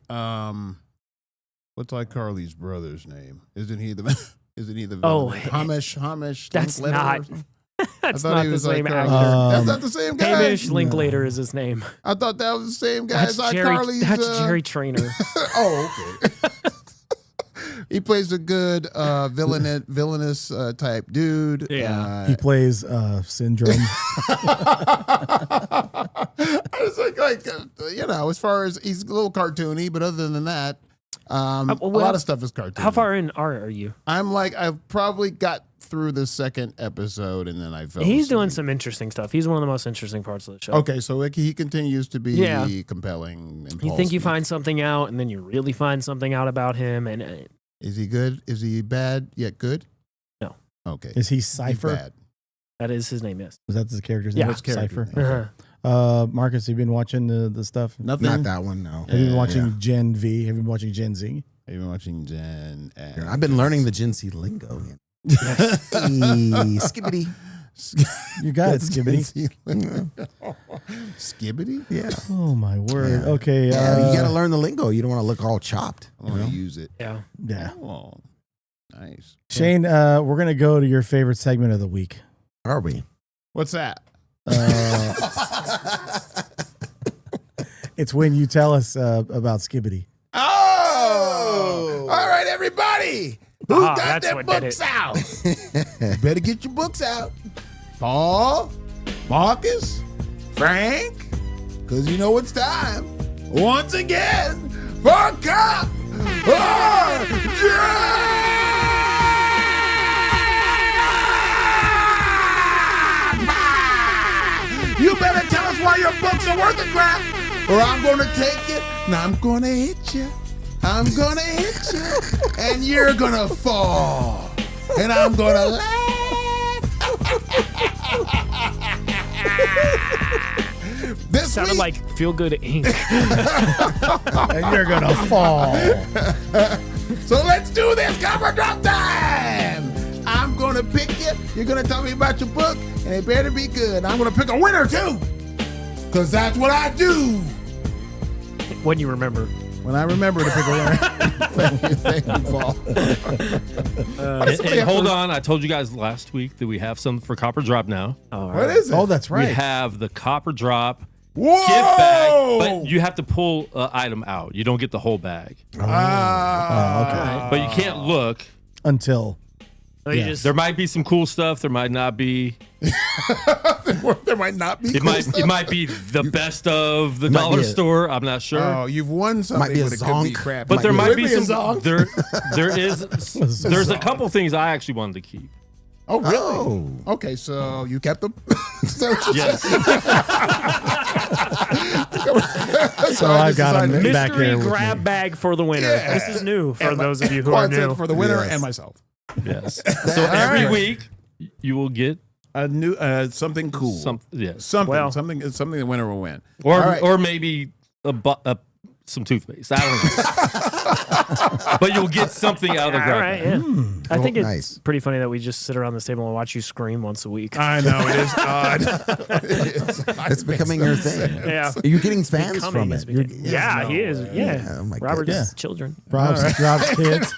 what's like Carly's brother's name? Isn't he the villain? Hamish That's Linklater not or something? that's I thought not he the was same like, actor. that's not the same guy. Hamish Linklater is his name. I thought that was the same guy as That's Carly's. Jerry Trainer. Oh, okay. He plays a good villainous type dude. Yeah. He plays Syndrome. It's like as far as he's a little cartoony, but other than that, a lot of stuff is cartoony. How far in are you? I've probably got through the second episode and then I fell He's asleep. doing some interesting stuff. He's one of the most interesting parts of the show. Okay, so he continues to be compelling. You think you find something out, and then you really find something out about him, and is he good? Is he bad yet good? No. Okay. Is he He's Cypher? bad. that is his name. Yes. Was that his character's Yeah. name? What's character Cypher. name? Marcus, have you been watching the stuff? Nothing. Not that one, no. Have you been Yeah. watching Gen V? Have you been watching Gen Z? Have you been watching Gen X? I've been learning the Gen Z lingo. Skibbity. You got it, Skibbity. Skibbity? Yeah. Oh my word. Yeah. Okay. Yeah, you got to learn the lingo. You don't want to look all chopped. I want to use it. Yeah. Yeah. Oh, nice. Shane, we're gonna go to your favorite segment of the week. Are we? What's that? It's when you tell us about Skibbity. Oh! All right, everybody. Who got that's their what did books it. out? You better get your books out. Paul, Marcus, Frank, because you know it's time once again for Cop or Drop! You better tell us why your books are worth a crap, or I'm going to take you and I'm going to hit you. I'm going to hit you, and you're going to fall, and I'm going to laugh. This Sounded week, like Feel Good Inc. And you're gonna fall. so let's do this. Cover drop time. I'm going to pick you. You're going to tell me about your book, and it better be good. I'm going to pick a winner, too, because that's what I do. When you remember. When I remember to pick a winner. Thank you, Paul. And hold on, I told you guys last week that we have something for Copper Drop now. What is it? Oh, that's We right. have the Copper Drop Whoa! gift bag, but you have to pull an item out. You don't get the whole bag. Ah. But you can't look. Until So you Yeah. just There might be some cool stuff. There might not be. There might not be. It cool might stuff. it might be the best of the Might dollar be a- store. I'm not sure. Oh, you've won something, Might be a but it could be zonk. crap. But there might be a some. zonk. There's a couple things I actually wanted to keep. Oh, really? Oh. Okay, so you kept them. So Yes. I got him decided- back mystery here with grab me. bag for the winner. Yeah. This is new for And my- those of you who Well, are I said new. for the winner Yes. and myself. Yes. So every week you will get A new something cool. something. Yes. Something. Well- Something the winner will win. Or All right. or maybe a some toothpaste. I don't know. But you'll get something out of the All grab right, bag. yeah. I think it's nice. pretty funny that we just sit around this table and watch you scream once a week. I know it is odd. It's becoming your thing. Yeah. You're getting fans Becoming from is it. becoming- You're- yeah, he is. Yeah. Oh my Robert's goodness. children. Rob's kids.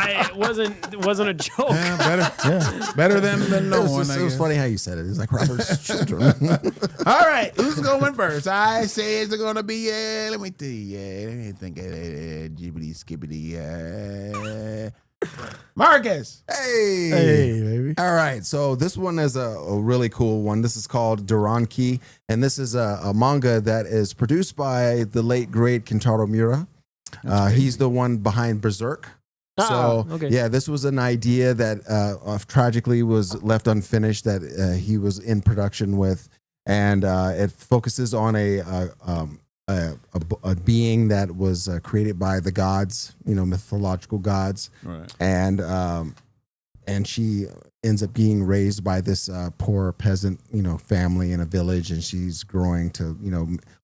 It wasn't a joke. Yeah, better them than no one. It I was guess. funny how you said it. It's like Robert's children. All right, who's going first? I say it's going to be, let me think, jibbity skibbity, Marcus. Hey. Hey, baby. All right, so this one is a really cool one. This is called Duranki, and this is a manga that is produced by the late great Kentaro Miura. He's the one behind Berserk. So okay. yeah, this was an idea that tragically was left unfinished that he was in production with, and it focuses on a being that was created by the gods, mythological gods, Right. And she ends up being raised by this poor peasant, family in a village, and she's growing to,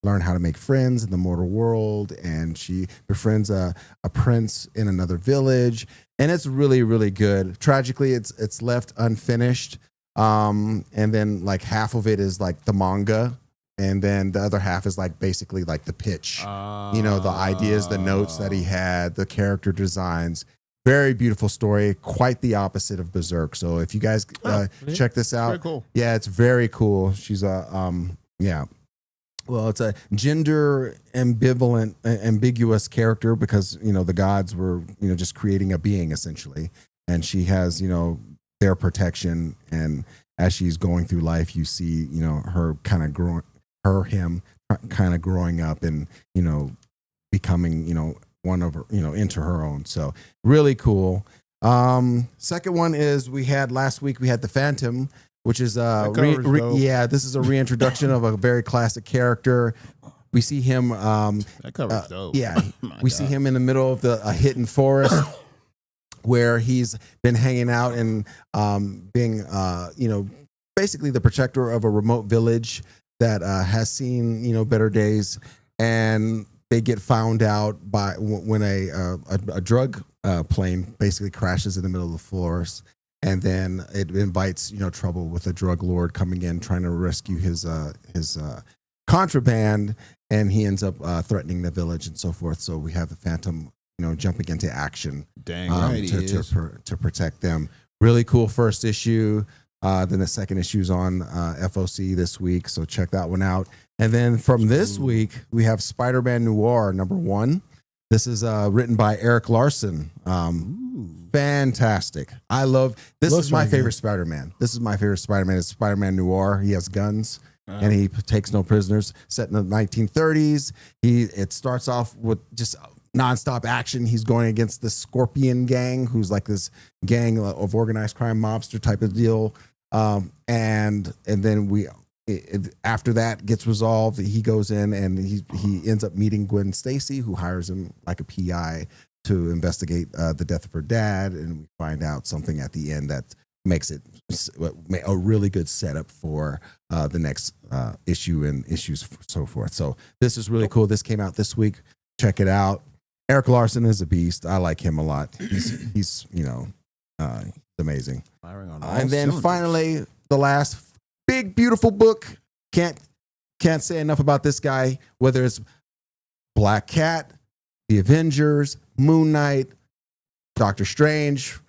learn how to make friends in the mortal world, and she befriends a prince in another village, and it's really, really good. Tragically, it's left unfinished, and then like half of it is like the manga, and then the other half is like basically like the pitch, the ideas, the notes that he had, the character designs. Very beautiful story, quite the opposite of Berserk. So if you guys check this out, Very cool. yeah, it's very cool. She's it's a gender ambiguous character because the gods were just creating a being essentially, and she has their protection, and as she's going through life, you see her kind of growing up and becoming one of her, into her own. So really cool. Second one is last week we had the Phantom, which is That cover's dope. this is a reintroduction of a very classic character. We see him That cover's dope. we see him in the middle of a hidden forest where he's been hanging out and being basically the protector of a remote village that has seen better days, and they get found out by when a drug plane basically crashes in the middle of the forest, and then it invites trouble with a drug lord coming in trying to rescue his contraband, and he ends up threatening the village and so forth. So we have the Phantom jumping into action Dang right he is. to protect them. Really cool first issue. Then the second issue is on FOC this week, so check that one out. And then from this week, we have Spider-Man Noir #1. This is written by Eric Larson. Fantastic. I love this. Looks Is my really favorite good. Spider-Man. This is my favorite Spider-Man. It's Spider-Man Noir. He has guns. And he takes no prisoners. Set in the 1930s. It starts off with just nonstop action. He's going against the Scorpion Gang, who's like this gang of organized crime mobster type of deal. And then after that gets resolved, he goes in and he ends up meeting Gwen Stacy, who hires him like a PI to investigate the death of her dad. And we find out something at the end that makes it a really good setup for the next issue and issues so forth. So this is really cool. This came out this week. Check it out. Eric Larson is a beast. I like him a lot. He's amazing. And then finally, the last big beautiful book. Can't say enough about this guy. Whether it's Black Cat, The Avengers, Moon Knight, Doctor Strange.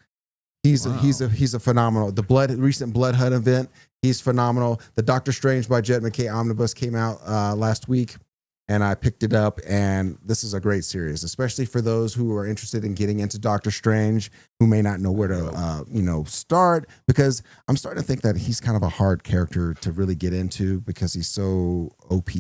He's a phenomenal. The recent Blood Hunt event, he's phenomenal. The Doctor Strange by Jed McKay omnibus came out last week, and I picked it up. And this is a great series, especially for those who are interested in getting into Doctor Strange, who may not know where to start. Because I'm starting to think that he's kind of a hard character to really get into because he's so OP,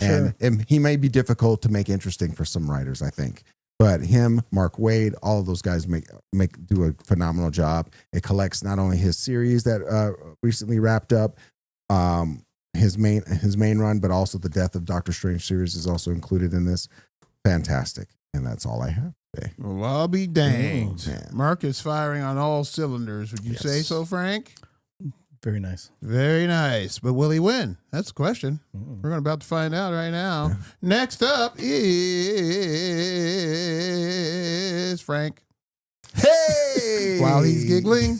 and he may be difficult to make interesting for some writers, I think. But him, Mark Waid, all of those guys do a phenomenal job. It collects not only his series that recently wrapped up, his main run, but also the Death of Doctor Strange series is also included in this. Fantastic, and that's all I have today. Well, I'll be danged. Yeah. Mark is firing on all cylinders. Would you say so, Frank? Very nice. Very nice. But will he win? That's the question. We're about to find out right now. Next up is Frank. Hey! While he's giggling.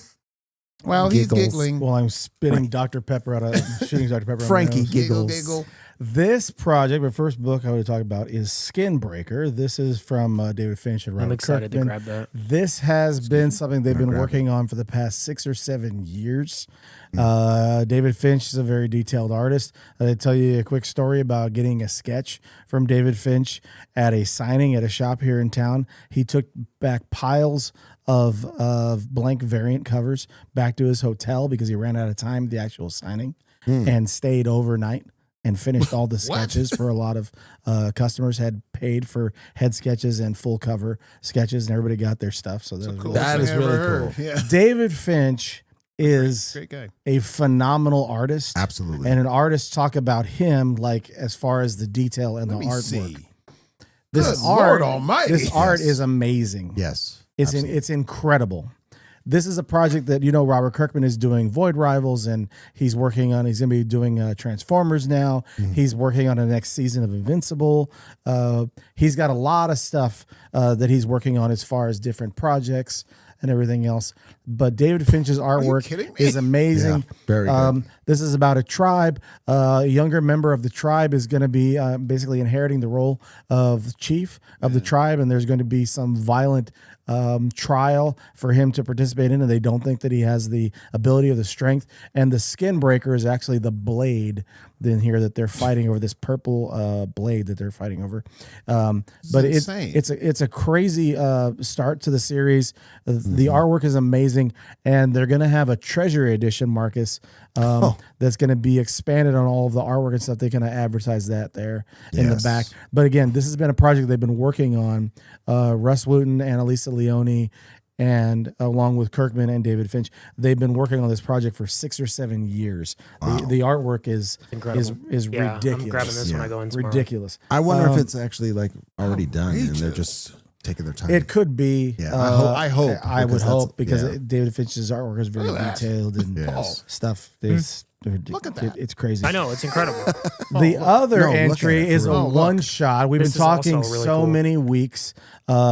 While he's Giggles. giggling. While I'm spitting Dr. Pepper out of shooting Dr. Pepper. out of my Frankie nose. giggles. Giggle. This project, my first book I want to talk about is Skinbreaker. This is from David Finch and Robert I'm excited to Kirkman. grab that. This has been something they've been grab working on for the past 6 or 7 years. David Finch is a very detailed artist. I'll tell you a quick story about getting a sketch from David Finch at a signing at a shop here in town. He took back piles of blank variant covers back to his hotel because he ran out of time at the actual signing and stayed overnight and finished all the sketches for a lot of customers had paid for head sketches and full cover sketches, and everybody got their stuff. So that was Cool. really That is Ever really heard. cool. Yeah. David Finch is Great guy. a phenomenal artist. Absolutely. And an artist talk about him like as far as the detail and Let the me artwork. see. This Good art, Lord Almighty. this art Yes. is amazing. Yes. It's absolutely. it's incredible. This is a project that Robert Kirkman is doing Void Rivals, and he's working on. He's going to be doing Transformers now. He's working on the next season of Invincible. He's got a lot of stuff that he's working on as far as different projects and everything else. But David Finch's artwork kidding me? is amazing. Yeah, very good. This is about a tribe. A younger member of the tribe is going to be basically inheriting the role of chief of the tribe, and there's going to be some violent trial for him to participate in, and they don't think that he has the ability or the strength. And the Skinbreaker is actually the blade in here that they're fighting over, this purple blade that they're fighting over. But insane. it's a crazy start to the series. The artwork is amazing, and they're going to have a treasury edition, Marcus, that's going to be expanded on all of the artwork and stuff. They're going to advertise that there in the Yes. back. But again, this has been a project they've been working on. Russ Wooten, Annalisa Leone, and along with Kirkman and David Finch, they've been working on this project for 6 or 7 years. The artwork is Incredible. is Yeah, ridiculous. I'm grabbing this when I go in tomorrow. Ridiculous. I wonder if it's actually like already done and they're just taking their time. It could be. Yeah, I hope, I would because that's- hope because yeah. David Finch's artwork is very Look at that. detailed and Yes. stuff. There's Look at that. It's crazy. I know, it's incredible. The other No, look at entry it, is for a real. Oh, look. one shot. We've This been is also talking really so cool. many weeks,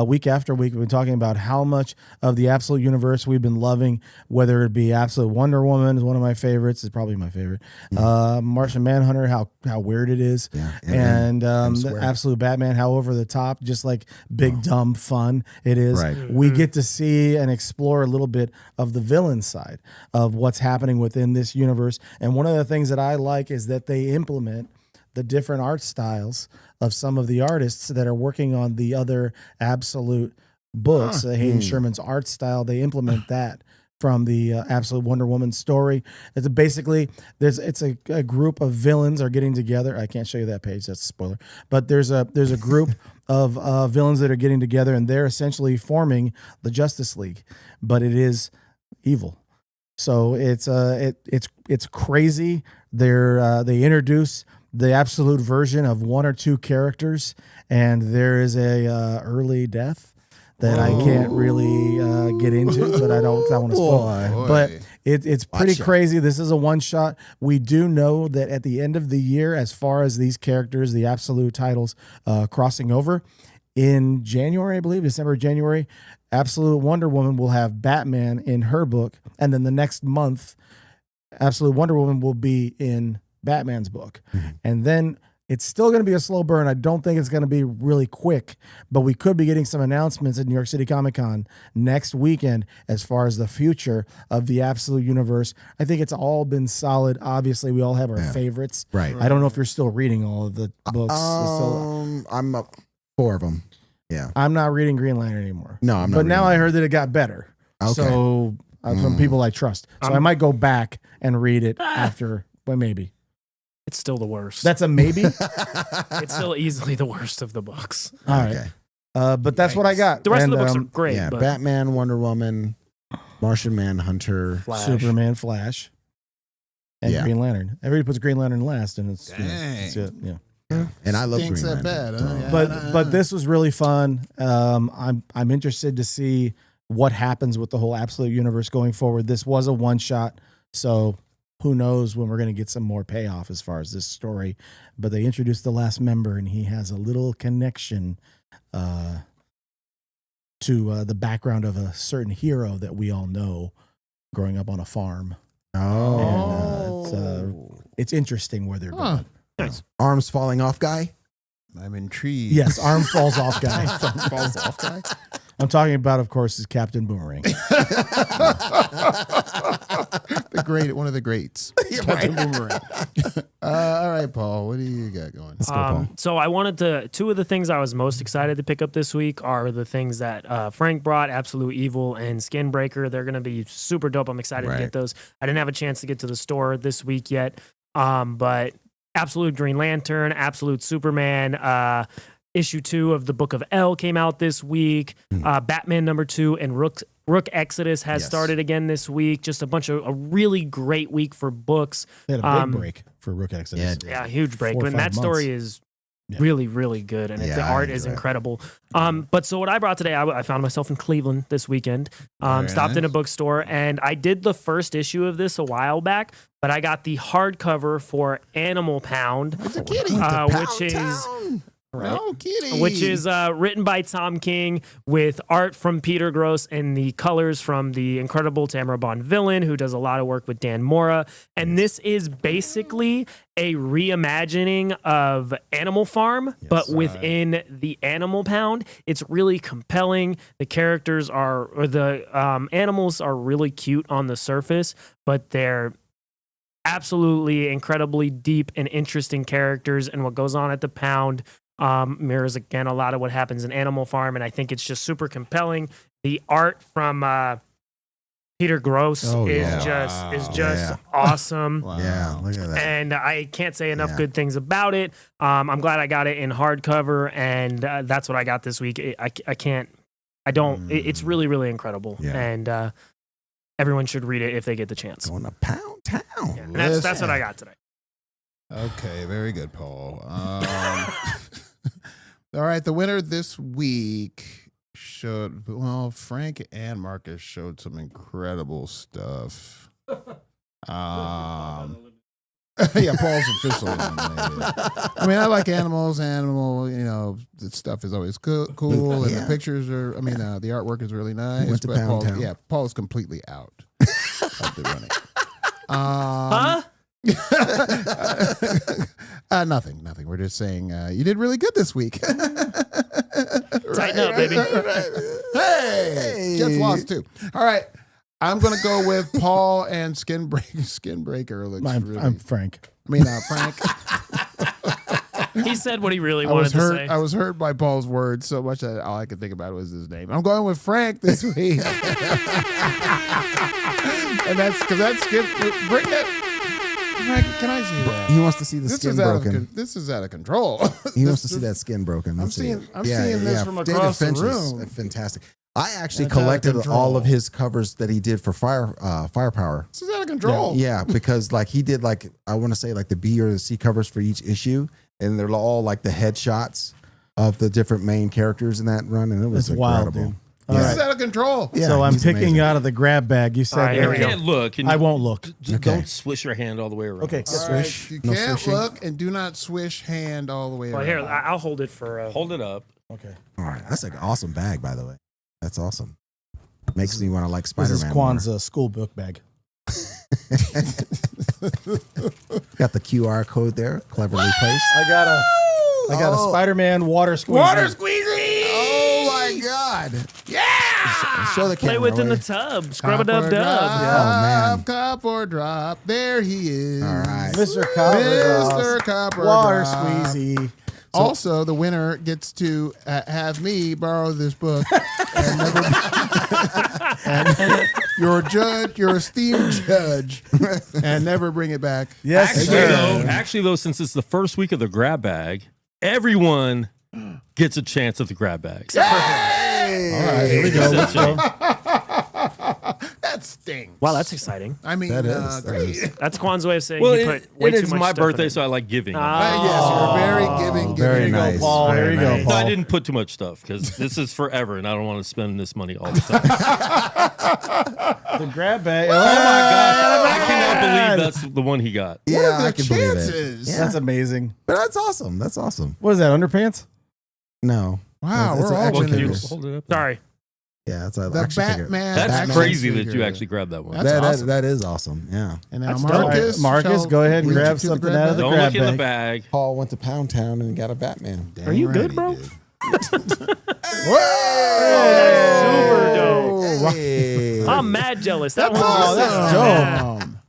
week after week. We've been talking about how much of the Absolute Universe we've been loving, whether it be Absolute Wonder Woman is one of my favorites. It's probably my favorite. Martian Manhunter, how weird it is. Yeah, And the swear. Absolute Batman, how over the top, just like big, dumb fun it is. Right. We get to see and explore a little bit of the villain side of what's happening within this universe. And one of the things that I like is that they implement the different art styles of some of the artists that are working on the other Absolute books. Hayden Sherman's art style, they implement that from the Absolute Wonder Woman story. It's basically it's a group of villains are getting together. I can't show you that page, that's a spoiler. But there's a group of villains that are getting together, and they're essentially forming the Justice League, but it is evil. So it's crazy. They introduce the Absolute version of 1 or 2 characters, and there is a early death that I can't really get into, but I want to spoil. Boy. But it's pretty Watch out. crazy. This is a one shot. We do know that at the end of the year, as far as these characters, the Absolute titles crossing over, in January, I believe, December, January, Absolute Wonder Woman will have Batman in her book. And then the next month, Absolute Wonder Woman will be in Batman's book. And then it's still going to be a slow burn. I don't think it's going to be really quick, but we could be getting some announcements at New York City Comic Con next weekend as far as the future of the Absolute Universe. I think it's all been solid. Obviously, we all have our favorites. Right. I don't know if you're still reading all of the books. So I'm up 4 of them. Yeah. I'm not reading Green Lantern anymore. No, I'm not But now reading I heard that it got better. Okay. So from people I trust. So I might go back and read it after. Well, maybe. It's still the worst. That's a maybe. It's still easily the worst of the books. All right. Okay. But that's what I got. The rest And, of the books are great, Yeah, but Batman, Wonder Woman, Martian Manhunter. Flash. Superman, Flash, and Yeah. Green Lantern. Everybody puts Green Lantern last, and it's Dang. it's it. Yeah. And I love Stinks Green that Lantern. bad, huh? Yeah. But this was really fun. I'm interested to see what happens with the whole Absolute Universe going forward. This was a one shot, so who knows when we're going to get some more payoff as far as this story. But they introduced the last member, and he has a little connection to the background of a certain hero that we all know growing up on a farm. And, it's interesting where they're going. Nice. Arms falling off guy. I'm intrigued. Yes, arm falls off guy. Falls off guy. I'm talking about, of course, is Captain Boomerang. One of the greats. Captain Boomerang. All right, Paul, what do you got going? Let's go, Paul. So I wanted to, two of the things I was most excited to pick up this week are the things that Frank brought, Absolute Evil and Skin Breaker. They're going to be super dope. I'm excited to get those. I didn't have a chance to get to the store this week yet, but Absolute Green Lantern, Absolute Superman, issue 2 of the Book of El came out this week. Batman #2 and Rook Exodus has started again this week. Just a really great week for books. They had a big break for Rook Exodus. Yeah, huge break. 4 or But 5 that story is really, really good, and the art is incredible. But so what I brought today, I found myself in Cleveland this weekend. Stopped in a bookstore, and I did the first issue of this a while back, but I got the hardcover for Animal Pound, which is... Right. No kidding. Which is written by Tom King with art from Peter Gross and the colors from the incredible Tamara Bonvillain, who does a lot of work with Dan Mora. And this is basically a reimagining of Animal Farm, but within the Animal Pound. It's really compelling. The characters the animals are really cute on the surface, but they're absolutely incredibly deep and interesting characters, and what goes on at the Pound mirrors again a lot of what happens in Animal Farm, and I think it's just super compelling. The art from Peter Gross is just awesome. Wow. Yeah, look at that. And I can't say enough good things about it. I'm glad I got it in hardcover, and that's what I got this week. It's really, really incredible, and everyone should read it if they get the chance. Going to Pound Town. Yeah, that's what I got today. Okay, very good, Paul. All right, the winner this week Frank and Marcus showed some incredible stuff. Paul's officially eliminated. I mean, I like animals. The stuff is always cool, and the pictures are. The artwork is really nice. Went to But Pound Town. Paul is completely out of the running. Nothing. We're just saying you did really good this week. Tighten up, baby. Hey, Jets lost too. All right, I'm gonna go with Paul and Skin Breaker. I'm Frank. Frank. He said what he really wanted to say. I was hurt by Paul's words so much that all I could think about was his name. I'm going with Frank this week. And that's because Skin. Bring that. Frank, can I see that? He wants to see the skin broken. This is out of control. He wants to see that skin broken. I'm seeing this from across the room. Fantastic. I actually collected all of his covers that he did for Firepower. This is out of control. Yeah, because he did I want to say the B or the C covers for each issue, and they're all the headshots of the different main characters in that run, and it was wild, incredible. dude. This is out of control. Yeah, so I'm he's picking amazing. out of the grab bag. You said here we You go. can't look. I won't look. Just don't swish your hand all the way around. Okay. All right, Swish. you No can't swishing. look and do not swish hand all the way Well, around. here, I'll hold it for. Hold it up. Okay. All right, that's an awesome bag, by the way. That's awesome. Makes me want to like This Spider-Man. is Kwanzaa school book bag. Got the QR code there, cleverly placed. I got a Spider-Man water squeezy. Water squeezy! Oh my God! Yeah! Show the Play camera. with in the will tub. Scrub a Cop or dub dub. Oh, man. Cop or drop. There he is. you? All right. Mr. Copper Mr. Copper water Drop. squeezy. Also, the winner gets to have me borrow this book and and your esteemed judge, and never bring it back. Yes, Actually, though, since it's the first week of the grab bag, everyone gets a chance at the grab bag. All right, here we go. Let's go. That stings. Wow, that's exciting. I mean, That is. great. That's Kwan's way of saying Well, he put way too it's much my stuff in birthday, it. so I like giving. Yes, you're very giving. Very giving. nice. Paul. Here you go, Very No, I Paul. didn't put too much stuff because this is forever, and I don't want to spend this money all the time. The grab bag. Oh my gosh! I cannot cannot believe that's the one he got. What Yeah, are the I can believe it. chances? Yeah. That's amazing. But that's awesome. That's awesome. What is that? Underpants? No. Wow, It's we're an all action Well, can you winners. figure. hold it up? Sorry. Yeah, it's a The action figure. Batman. That's Batman crazy that figure. you actually grabbed that one. That's awesome. That is awesome. Yeah. And now That's dope. Marcus, Marcus, shall go ahead and lead you grab to the something grab out of the bag. Don't grab look in the bag. bag. Paul went to Pound Town and got a Batman. Dang Are you right good, he bro? did. Super dope. Hey. I'm mad jealous. That That's one's awesome. that's dope. Um,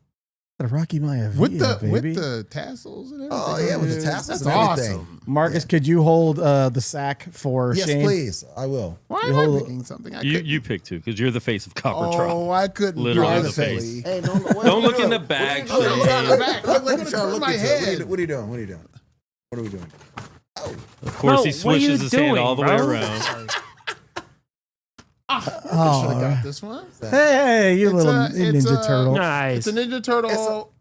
The Rocky Maivia, with baby. the tassels and everything. Oh, yeah, with the tassels That's and everything. awesome. Marcus, could you hold the sack for Yes, Shane? please. I will. Why You am I hold- picking something? I You couldn't- you pick two because you're the face of Copper Drop. Oh, I couldn't. Literally the possibly. face. Hey, Don't look in the bag, Look, Shane. look, look, Back. look, Look look, at look, my look, head. What are you doing? What are you doing? What are we doing? Of course, he Bro, what are you swishes his hand doing, all the bro? way around. I should have Oh, got this one. hey, you It's little a- it's Ninja a- Turtle. Nice. It's a Ninja Turtle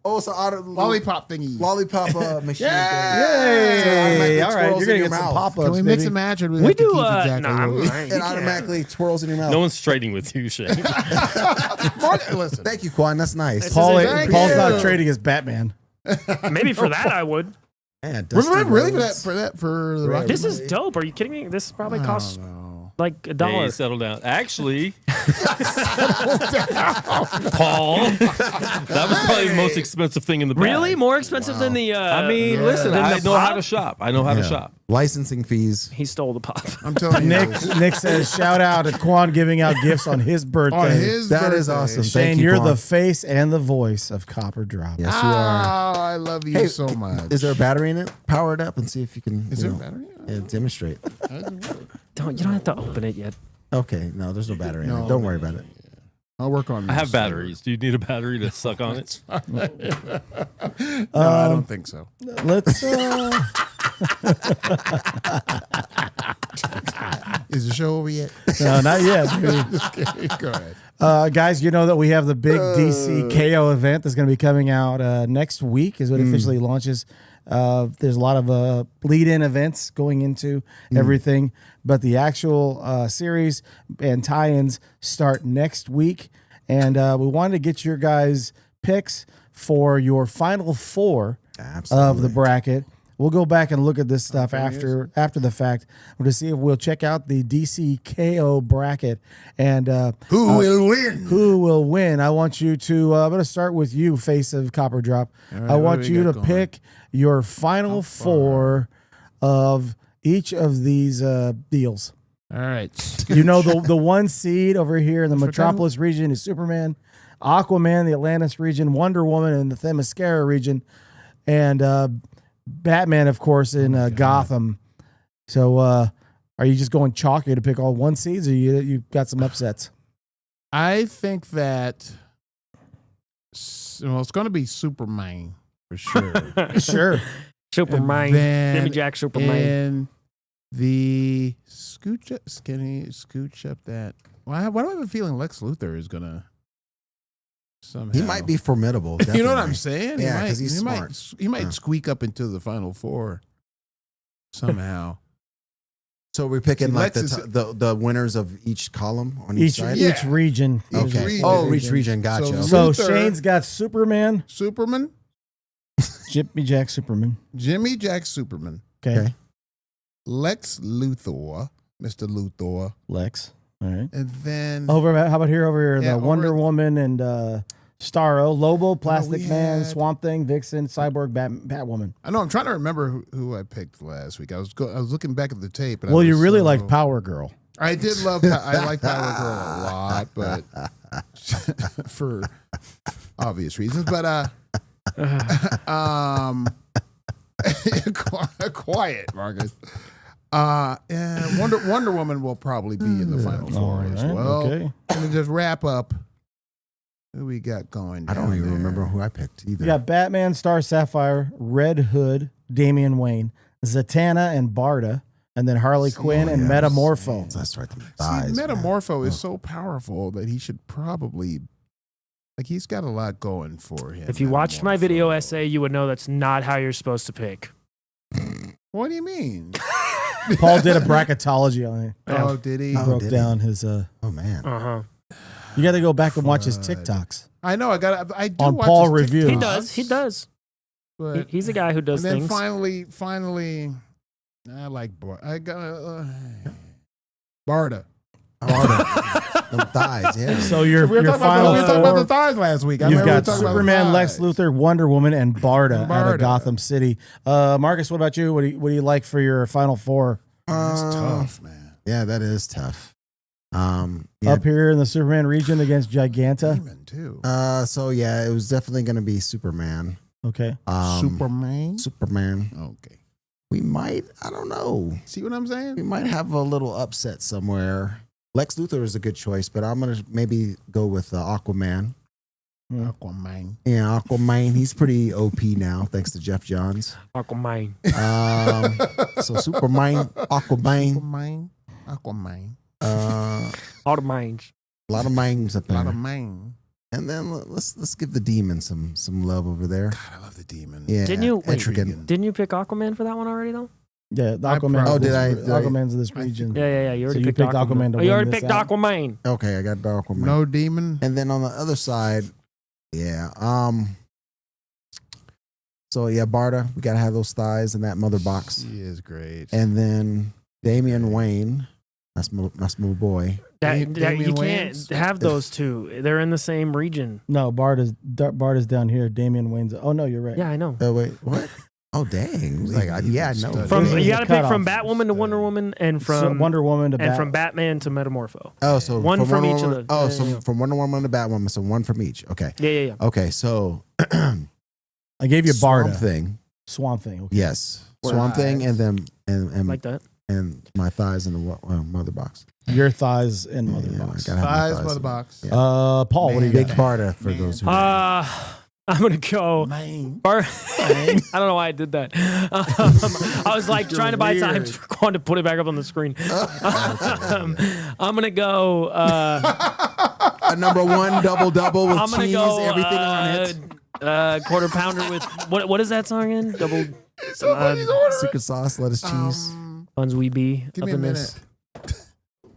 It's an auto lollipop thingy. lollipop machine. Yay! It All right, automatically you're gonna twirls in get your some mouth. pop-ups. Can we mix baby. and match it? We have to do. keep exactly No, what I'm we- right. It automatically twirls in your mouth. No one's trading with you, Shane. Listen. Thank you, Quan. That's nice. This Paul, is Thank Paul's you. not trading as Batman. Maybe for that I would. Man, Dusty Really Rhodes. for the Right. Rocky This is Maivia? dope. Are you kidding me? This probably I costs don't know. like $1. Hey, settle down. Actually, Paul, that was probably the most expensive thing in the bag. Really? More expensive than the I mean, listen, than I the know how pop? to shop. I know how to Yeah. shop. Licensing fees. He stole the pop. I'm telling you. Nick says, shout out to Quan giving out gifts on his birthday. On his That is birthday. awesome. Shane, Thank you, you're Quan. the face and the voice of Copper Drop. Yes, you are. Oh, I love you Hey, so much. Is there a battery in it? Power it up and see if you can. Is you there a know, battery? demonstrate. You don't have to open it yet. Okay, no, there's no battery in No, it. Don't worry about it. I'll work on. I have this. batteries. Do you need a battery to suck on it? No, I don't think so. Let's. Is the show over yet? No, not yet. dude. Okay, go ahead. Guys, you know that we have the big DC KO event that's going to be coming out next week is when it officially launches. There's a lot of lead-in events going into everything, but the actual series and tie-ins start next week. And we wanted to get your guys' picks for your final four of the bracket. We'll go back and look at this stuff after the fact to see if we'll check out the DC KO bracket and Who will win? who will win. I want you to. I'm going to start with you, face of Copper Drop. right, I what want do we you to got going? pick your final four of each of these deals. All right. You know the one seed over here in the Metropolis region is Superman, Aquaman, the Atlantis region, Wonder Woman in the Themyscira region, and Batman, of course, in Gotham. So, are you just going chalk here to pick all one seeds, or you got some upsets? I think that it's going to be Superman for sure. Sure. Superman. Then Jimmy Jack Superman. And the scooch up, scooch up that. Why do I have a feeling Lex Luthor is going to somehow? He might be formidable. You know what I'm definitely. saying? Yeah, He might- 'cause he's he smart. He might Yeah. squeak up into the final four somehow. So we're picking like Lex the winners of each column on each side. Each region. Okay. region. Oh, each region. Gotcha. So- So Luther- Shane's got Superman, Superman, Jimmy Jack Superman. Jimmy Jack Superman, Okay. Okay. Lex Luthor, Mr. Luthor, Lex. All right. and then How about here? Over here, Yeah, the over Wonder at- Woman and Starro, Lobo, Plastic we Man, had- Swamp Thing, Vixen, Cyborg, Batwoman. I know I'm trying to remember who I picked last week. I was looking back at the tape. And Well, I you was really so- like Power Girl. I did love. I like Power Girl a lot, but for obvious reasons. But quiet, Marcus. And Wonder Woman will probably be in the final four as right, well. okay. And to just wrap up, who we got going? I don't down even there? remember who I picked either. You got Batman, Star Sapphire, Red Hood, Damian Wayne, Zatanna and Barda, and then Harley Quinn and Metamorpho. That's right. See, Metamorpho is so powerful that he should probably, like, he's got a lot going for him. If you watched my video Metamorpho. essay, you would know that's not how you're supposed to pick. What do you mean? Paul did a bracketology on it. Oh, did he? He Oh, broke did he? down his. Oh man. Uh huh. You got to go back and watch his TikToks. I know. I do On watch Paul his Reviews. He TikToks, does. He does. But, He's a guy who does and then things. finally, I like I got Barda. Them thighs, yeah. So your We were talking final about the four, thighs last week. I you've remember we were got talking about the Superman, Lex thighs. Luthor, Wonder Woman, and Barda out Barda. of Gotham City. Marcus, what about you? What do you like for your final four? That's tough, man. Yeah, that is tough. Yeah, Up here in the Superman region against Giganta. Demon too. so yeah, it was definitely going to be Superman. Okay. Superman. Superman. Okay. We might, I don't know. See what I'm saying? We might have a little upset somewhere. Lex Luthor is a good choice, but I'm going to maybe go with Aquaman. Aquaman. Yeah, Aquaman. He's pretty OP now, thanks to Jeff Johns. Aquaman. So Superman, Aquaman. Aquaman. All the minds. A lot of minds up A lot there. of man. And then let's give the demon some love over there. God, I love the demon. Yeah, Didn't you- wait, Etrigan. Didn't you pick Aquaman for that one already though? Yeah, the I Aquaman. probably- Oh, did I- Aquaman's in this region. Yeah. You already So you picked picked Aquaman. Aquaman to Oh, you win already this picked out? Aquaman. Okay, I got Aquaman. No demon. And then on the other side, yeah. So yeah, Barda, we gotta have those thighs in that mother box. He is great. And then Damian Wayne, that's my boy. You Damian can't Wayans? have those two. They're in the same region. No, Barda's down here. Damian Wayne's. Oh no, you're right. Yeah, I know. Oh wait, what? Oh dang! It was like, yeah, I know. From This is you a got to pick cutoff. from Batwoman to Wonder Woman, and So from Wonder Woman to and from Batman to Metamorpho. Oh, so One from Wonder each of Woman- the- Oh, yeah, so yeah. from Wonder Woman to Batwoman, so one from each. Okay. Yeah. Okay, so I gave you Swamp Barda. Thing. Swamp Thing. Okay. Yes, Swamp Thing, and then and Like that. and my thighs in the mother box. Your thighs and mother Yeah, I box. gotta have my Thighs, mother in- box. Yeah. Paul, what do you Big got? Barda for those who. I'm gonna go. I don't know why I did that. I was like trying to buy time for Quan to put it back up on the screen. I'm gonna go. A number one double with I'm gonna cheese, go. everything on it. Quarter pounder with what is that song in? Double Secret sauce, lettuce, cheese. Buns We Be. Give up me a in minute. this.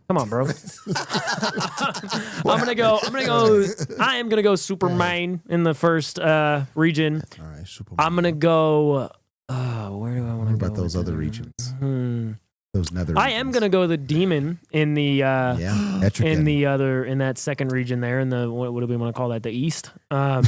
Come on, bro. I'm gonna go. I am gonna go Superman in the first region. All right, Superman. I'm gonna go. Where do I want What to go? about those with other it? regions? Those nether. I am gonna go the demon in the Yeah, Etrigan. in that second region there in the what do we want to call that, the east, and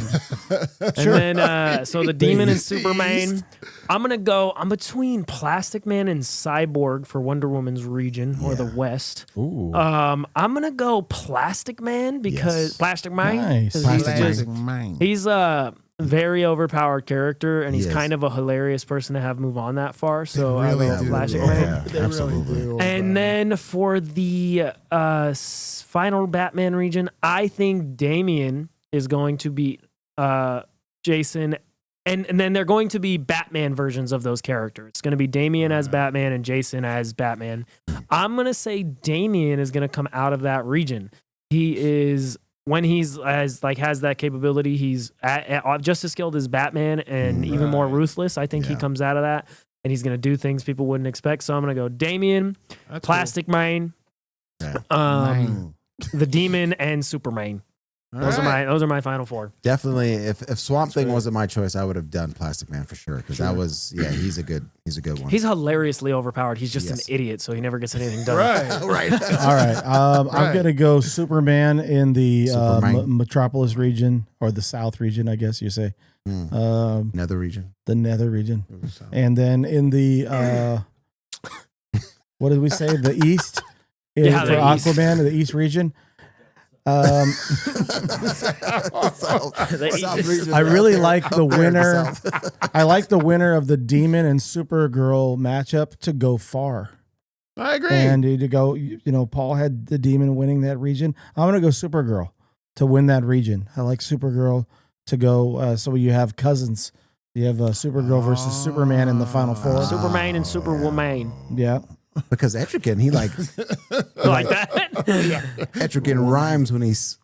then so the demon and Superman. I'm between Plastic Man and Cyborg for Wonder Woman's region or the west. Ooh. I'm gonna go Plastic Man because Yes. Plastic Man. Nice. 'cause Plastic he's Man. Man. he's a very overpowered character, and he's He is. kind of a hilarious person to have move on that far. So I really love do. Plastic Yeah, Man. They absolutely. really do. And then for the final Batman region, I think Damian is going to beat Jason. And then they're going to be Batman versions of those characters. It's going to be Damian as Batman and Jason as Batman. I'm going to say Damian is going to come out of that region. He is, when he's has that capability, he's just as skilled as Batman and even more ruthless. I think he comes out of that and he's going to do things people wouldn't expect. So I'm going to go Damian, That's Plastic Man, Man. the Demon, and Superman. All Those right. are my final four. Definitely. If Swamp Thing wasn't my choice, I would have done Plastic Man for sure. Because that was he's a good one. He's hilariously overpowered. He's just Yes. an idiot, so he never gets anything done. Right. right. All right. I'm Right. going to go Superman in the Superman. Metropolis region or the South region, I guess you say. Another region. The Nether region. And then in the, what did we say? The East? Yeah, for the East. Aquaman, the East region. I really like the winner. I like the winner of the Demon and Supergirl matchup to go far. I agree. And to go, Paul had the Demon winning that region. I'm going to go Supergirl to win that region. I like Supergirl to go. So you have cousins. You have Supergirl versus Superman in the final four. Superman and Superwoman. Yeah. Because Etrigan, he like Like that? Etrigan rhymes when he's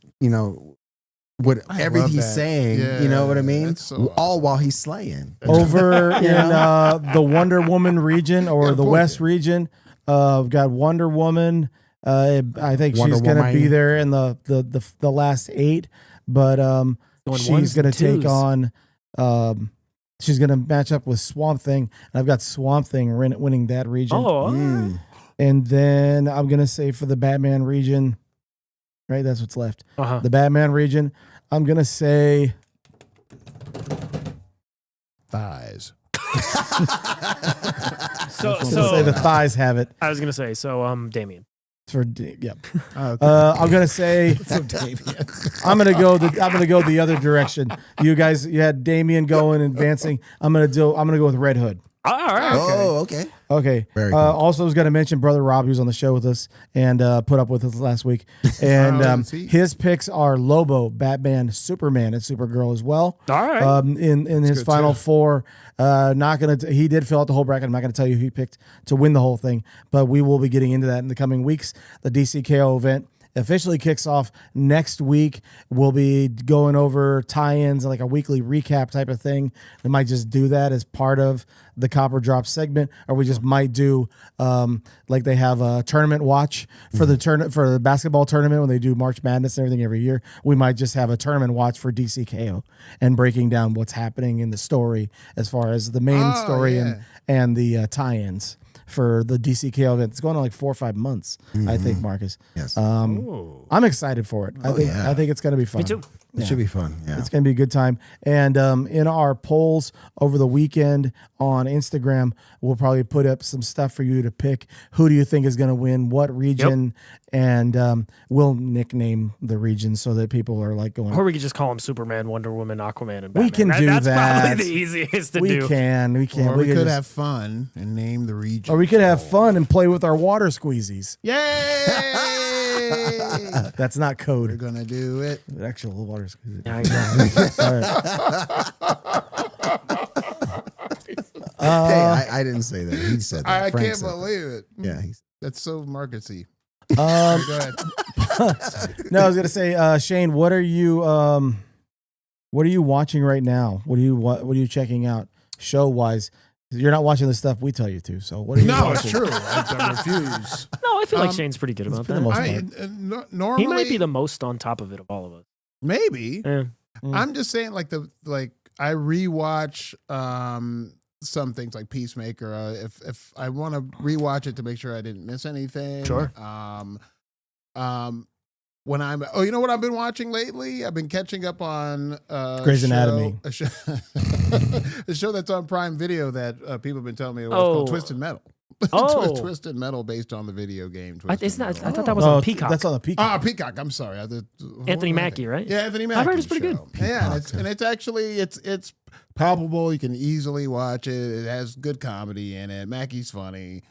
what I everything love he's that. saying. Yeah, You know what I mean? that's so All while he's slaying. Over in the Wonder Woman region or the West region, we've got Wonder Woman. I think Wonder she's going to Woman. be there in the last 8. but Going she's ones going to and take twos. on. She's going to match up with Swamp Thing, and I've got Swamp Thing winning that region. Oh, all right. Mm. And then I'm going to say for the Batman region, right? That's what's left. Uh-huh. The Batman region, I'm going to say Thighs. So say the thighs have it I was gonna say Damien. for yep. Oh, okay. I'm going to say So Damien. I'm gonna go the other direction. You guys, you had Damien going advancing. I'm gonna go with Red Hood. All right. Oh, okay. Okay. Very cool. Also, I was gonna mention Brother Rob, who's on the show with us and put up with us last week. And is he? his picks are Lobo, Batman, Superman, and Supergirl as well. All right. In his good final too. four, he did fill out the whole bracket. I'm not gonna tell you who he picked to win the whole thing, but we will be getting into that in the coming weeks. The DCKO event officially kicks off next week. We'll be going over tie-ins, like a weekly recap type of thing. We might just do that as part of the Copper Drop segment, or we just might do like they have a tournament watch for for the basketball tournament when they do March Madness and everything every year. We might just have a tournament watch for DCKO and breaking down what's happening in the story as far as the main Oh, story yeah. and the tie-ins for the DCKO event. It's going on like 4 or 5 months, I think, Marcus. Yes. I'm excited for it. I think it's going to be fun. Me too. It should be fun. Yeah. It's going to be a good time. And in our polls over the weekend on Instagram, we'll probably put up some stuff for you to pick. Who do you think is going to win what region? And we'll nickname the region so that people are like going. Or we could just call him Superman, Wonder Woman, Aquaman, and Batman. We can do That's that. probably the easiest to we do. can. Or we could could just- have fun and name the region. Or we could have fun and play with our water squeezies. Yay! That's not We're code. gonna do it. Actual water squeezy. Yeah, exactly. All right. Hey, I didn't say that. He said that. I Frank can't said that. believe it. Yeah. That's so Marcusy. Um, Go ahead. no, I was gonna say, Shane, what are you watching right now? What are you checking out show wise? You're not watching the stuff we tell you to. So what are you No, watching? it's true. I refuse. No, I feel like Um, Shane's pretty good about for the that. most part. Normally, He might be the most on top of it of all of us. maybe. Yeah. I'm just saying, like I rewatch some things like Peacemaker. If I want to rewatch it to make sure I didn't miss anything. Sure. When you know what I've been watching lately? I've been catching up on Grey's Anatomy. a show that's on Prime Video that people have been telling me about. Oh. It's called Twisted Metal. Oh. Twisted Metal based on the video game. I Twisted Metal. thought that was Oh, on Peacock. That's on the Peacock. Peacock. I'm sorry. Anthony Mackie, right? Yeah, Anthony Mackie. I've heard it's pretty good. Yeah, and it's actually it's palpable. You can easily watch it. It has good comedy in it. Mackie's funny.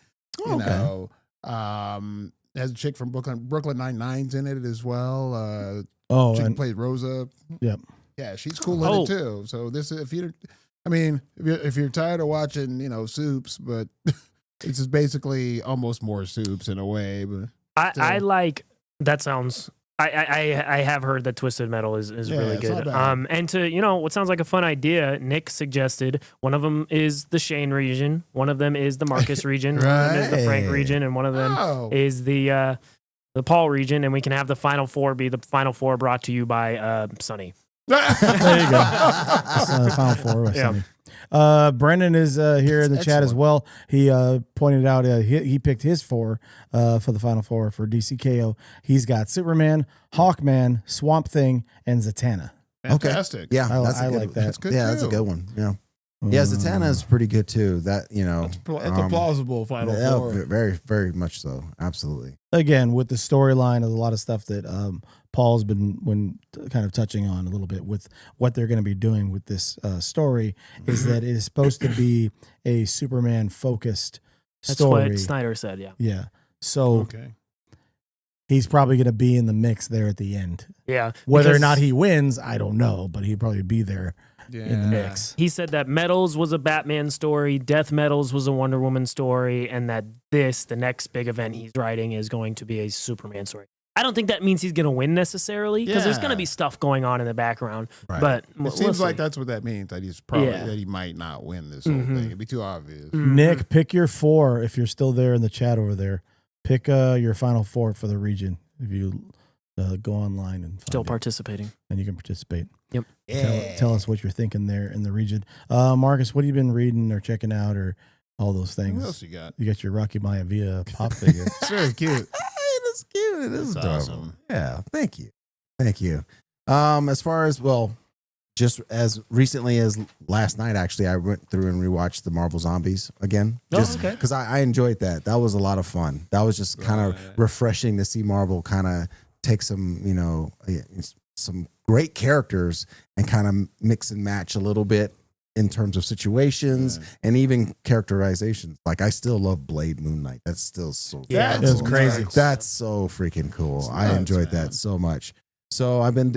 You Okay. know, has a chick from Brooklyn Nine-Nine's in it as well. Oh, Chick who and plays Rosa. Yep. Yeah, she's cool in it too. So this, if you're tired of watching, Soups, but this is basically almost more Soups in a way. But I like that sounds. I have heard that Twisted Metal is Yeah, really it's not good. bad. And to what sounds like a fun idea, Nick suggested one of them is the Shane region, one of them is the Marcus region, one of them is the Frank Right. region, and one of them Oh. is the Paul region, and we can have the final four be the final four brought to you by Sonny. there you go. That's, Final Four. With Yeah. Sonny. Brendan is here in the chat as excellent. well. He pointed out he picked his four for the Final Four for DCKO. He's got Superman, Hawkman, Swamp Thing, and Zatanna. Fantastic. Yeah, I that's a good like that. That's good. Yeah, that's a too. good one. Yeah. Yeah, Zatanna is pretty good too. That It's a plausible final four. Very, very much so. Absolutely. Again, with the storyline of a lot of stuff that Paul's been kind of touching on a little bit with what they're going to be doing with this story is that it is supposed to be a Superman focused That's story. what Snyder said. Yeah. Yeah. So Okay. he's probably going to be in the mix there at the end. Yeah. Whether or because not he wins, I don't know, but he'd probably be there in the mix. he said that Metals was a Batman story, Death Metals was a Wonder Woman story, and that the next big event he's writing, is going to be a Superman story. I don't think that means he's going to win necessarily, because there's going to Yeah. be stuff going on in the background. Right. But It seems like that's what that means. That he's probably Yeah. that he might not win this whole thing. It'd be too obvious. Nick, pick your four if you're still there in the chat over there. Pick your final four for the region. If you Go online and find Still it, participating. and you can participate. Yep. Tell us what you're thinking there in the region. Marcus, what have you been reading or checking out or all those things? What else you got? You got your Rocky Maivia pop figure. It's very cute. It is cute. It is That's adorable. awesome. Yeah, thank you. Thank you. As far as, well, just as recently as last night, actually, I went through and rewatched the Marvel Zombies again. Just okay. because I enjoyed that. That was a lot of fun. That was just kind of refreshing to see Marvel kind of take some, some great characters and kind of mix and match a little bit in terms of situations and even characterizations. Like, I still love Blade Moon Knight. That's still so Yeah, it was crazy. That's so freaking cool. I nuts, enjoyed man. that so much. So I've been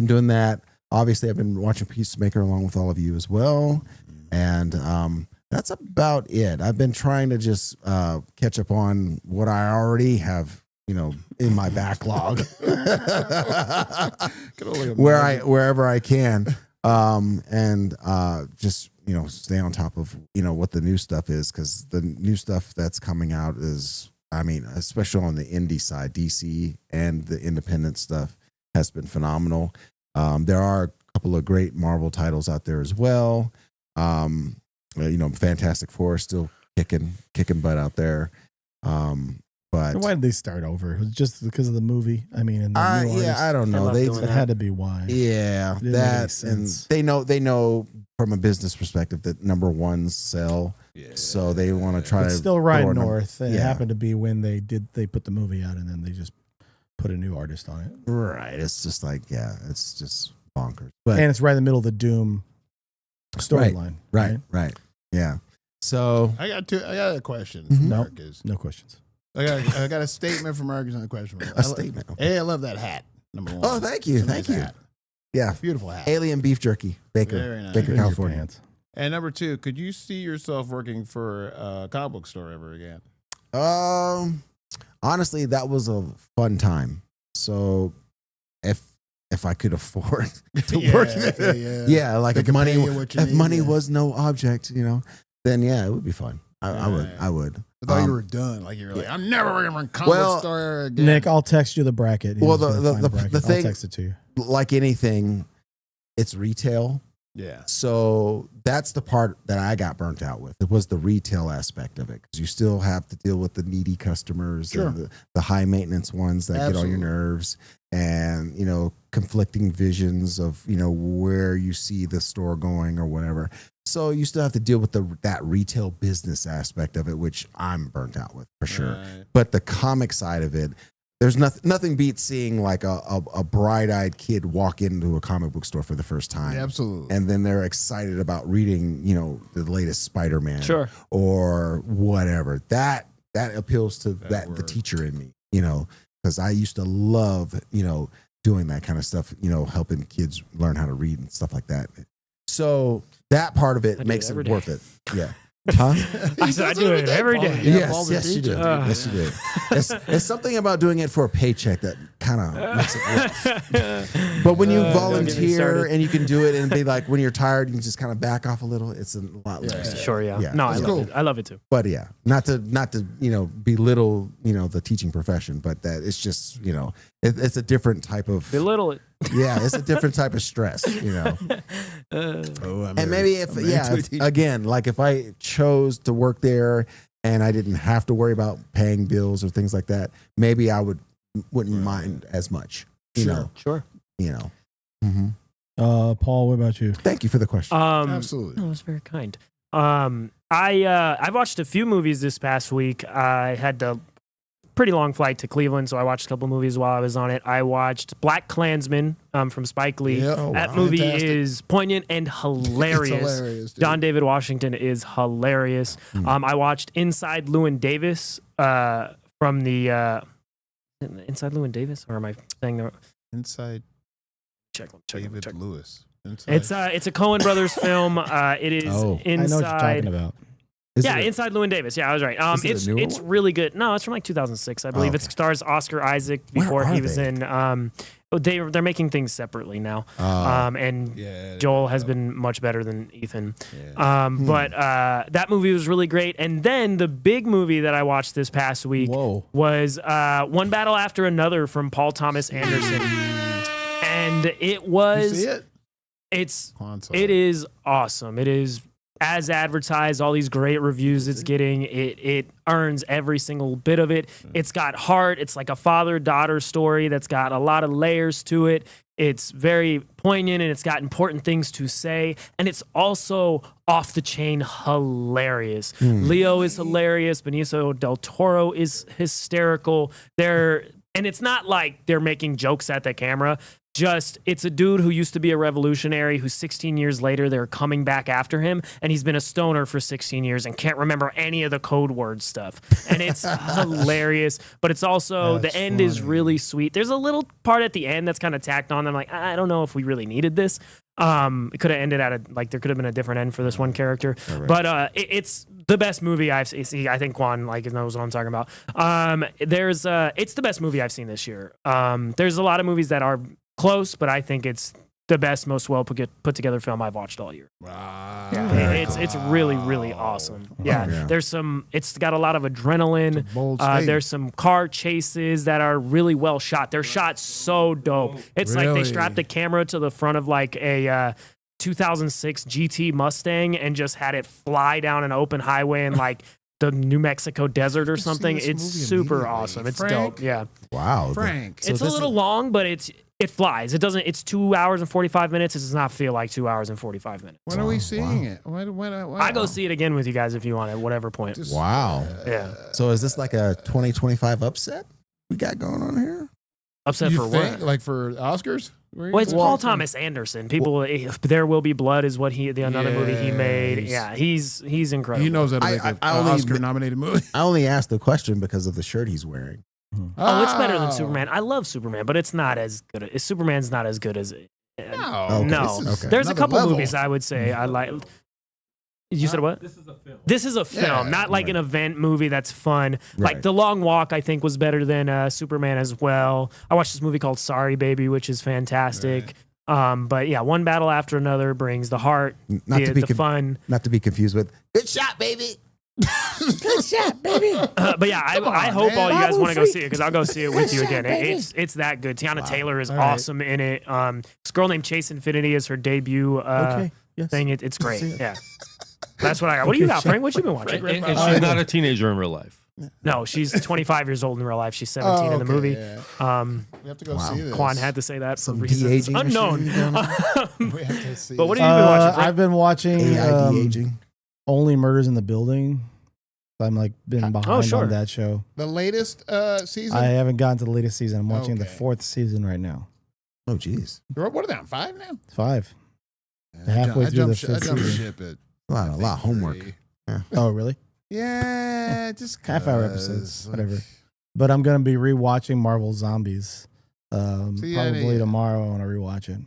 doing that. Obviously, I've been watching Peacemaker along with all of you as well, and that's about it. I've been trying to just catch up on what I already have, in my backlog, wherever I can, and just stay on top of what the new stuff is, because the new stuff that's coming out is, especially on the indie side, DC and the independent stuff has been phenomenal. There are a couple of great Marvel titles out there as well. Fantastic Four still kicking butt out there. But Why did they start over? It was just because of the movie. And the new artists? I don't know. love doing That had to be why. Yeah, Didn't make any that, and sense. they know from a business perspective that number ones sell, so they want to try It's to still Ryan throw a number- North. And It Yeah. happened to be when they put the movie out, and then they just put a new artist on it. Right. It's just like, it's just bonkers. But And it's right in the middle of the Doom storyline. right. Yeah. So I got a question Mhm. from No. Marcus. No questions. I got a statement from Marcus on the question. a statement. Hey, I love that hat. Number one. Oh, thank you. It's a Thank nice you. hat. Yeah. Beautiful hat. Alien beef jerky, Baker, Very nice. Baker, In your California. pants. And number two, could you see yourself working for a comic book store ever again? Honestly, that was a fun time. So if I could afford to work there, like They if could money pay you what you if need, money yeah. was no object, then it would be fun. I would. I thought you Um, were done. Like you were like, I'm never working for a comic Well, book store again. Nick, I'll text you the bracket. Well, He's gonna the- find the- a bracket. the thing- I'll text it to you. Like anything, it's retail. Yeah. So that's the part that I got burnt out with. It was the retail aspect of it, because you still have to deal with the needy customers, Sure. and the high maintenance ones that get on your Absolutely. nerves, and conflicting visions of where you see the store going or whatever. So you still have to deal with that retail business aspect of it, which I'm burnt out with for sure. Right. But the comic side of it, there's nothing beats seeing like a bright-eyed kid walk into a comic book store for the first time. Yeah, absolutely. And then they're excited about reading, the latest Spider-Man Sure. or whatever. That appeals to the word. teacher in me, because I used to love, doing that kind of stuff, helping kids learn how to read and stuff like that. So that part of I it do makes it it every day. worth it. Yeah. Huh? I said I do it every day. Yeah, Paul's a Yes, you do. teacher. Yes, you do. It's something about doing it for a paycheck that kind of makes it worth. But when you Don't get me volunteer started. and you can do it and be like, when you're tired, you can just kind of back off a little. It's a lot less. Sure, yeah. Yeah. No, I It's love cool. it. I love it too. But yeah, not to belittle the teaching profession, but that it's just it's a different type of Belittle it. it's a different type of stress, Oh, And maybe if again, like if I chose to work there and I didn't have to worry about paying bills or things like that, maybe I wouldn't mind as much. Sure. Mhm. Paul, what about you? Thank you for the question. Absolutely. That was very kind. I've watched a few movies this past week. I had a pretty long flight to Cleveland, so I watched a couple movies while I was on it. I watched Black Klansman from Spike Lee. Yep. That wow. movie Fantastic. is poignant and hilarious. It's hilarious, dude. John David Washington is hilarious. I watched Inside Llewyn Davis from the Inside Llewyn Davis, or am I saying the Inside check? David check. Lewis. It's a Coen Brothers film. It is Oh. I know what you're Inside. talking about. Is Yeah, it a- Inside Llewyn Davis. Yeah, I was right. Is it a It's newer it's one? really good. No, it's from like 2006, I believe. okay. It stars Oscar Isaac Where before are he was they? in they're making things separately now. And Yeah, Joel has been much better than Ethan. But that movie was really great. And then the big movie that I watched this past week was One Battle After Another from Paul Thomas Anderson. And it was... You see it? It is awesome. It is as advertised, all these great reviews it's getting. It earns every single bit of it. It's got heart. It's like a father-daughter story that's got a lot of layers to it. It's very poignant and it's got important things to say. And it's also off the chain hilarious. Leo is hilarious. Benicio del Toro is hysterical. And it's not like they're making jokes at the camera. Just, it's a dude who used to be a revolutionary who 16 years later, they're coming back after him. And he's been a stoner for 16 years and can't remember any of the code word stuff. And it's hilarious. But it's also, the end is really sweet. There's a little part at the end that's kind of tacked on. I'm like, I don't know if we really needed this. It could have ended at there could have been a different end for this one character. But it's the best movie I've seen. I think Quan knows what I'm talking about. It's the best movie I've seen this year. There's a lot of movies that are close, but I think it's the best, most well put together film I've watched all year. Wow. Yeah, it's really, really awesome. Yeah, it's got a lot of adrenaline. There's some car chases that are really well shot. They're shot so dope. It's like they strapped a camera to the front of like a 2006 GT Mustang and just had it fly down an open highway in like the New Mexico desert or something. It's super awesome. It's dope. Yeah. Wow. Frank. It's a little long, but it flies. It's 2 hours and 45 minutes. It does not feel like 2 hours and 45 minutes. When are we seeing it? When I go see it again with you guys if you want at whatever point. Wow. Yeah. So is this like a 2025 upset we got going on here? Upset for what? Like for Oscars? Well, it's Paul Thomas Anderson. There Will Be Blood is what another movie he made. Yeah, he's incredible. He knows how to make an Oscar-nominated movie. I only asked the question because of the shirt he's wearing. Oh, it's better than Superman. I love Superman, but it's not as good. Superman's not as good as it. No. There's a couple movies I would say I like. You said what? This is a film. This is a film, not like an event movie that's fun. Right. Like The Long Walk, I think, was better than Superman as well. I watched this movie called Sorry Baby, which is fantastic. But yeah, One Battle After Another brings the heart, the fun. Not to be confused with Good Shot, Baby. Good shot, baby. But yeah, I hope all you guys want to go see it because I'll go see it with you again. It's that good. Tiana Taylor is awesome in it. This girl named Chase Infinity is her debut thing. It's great. Yeah. That's what I got. What do you got, Frank? What you been watching? And she's not a teenager in real life. No, she's 25 years old in real life. She's 17 in the movie. Yeah. We have to go see this. Quan had to say that for Some reasons de-aging unknown. We have to see But what this. have you been watching, Frank? I've been watching AI de-aging. Only Murders in the Building. I'm like been behind on that show. The latest season? I haven't gotten to the latest season. I'm watching the 4th season right now. Oh, geez. What are they on, 5 now? 5. Halfway through the 5th I jumped season. ship at A lot of homework. 3. Yeah. Oh, really? Yeah, just Half-hour episodes, whatever. But I'm gonna be rewatching Marvel Zombies. Probably tomorrow. I want to rewatch it.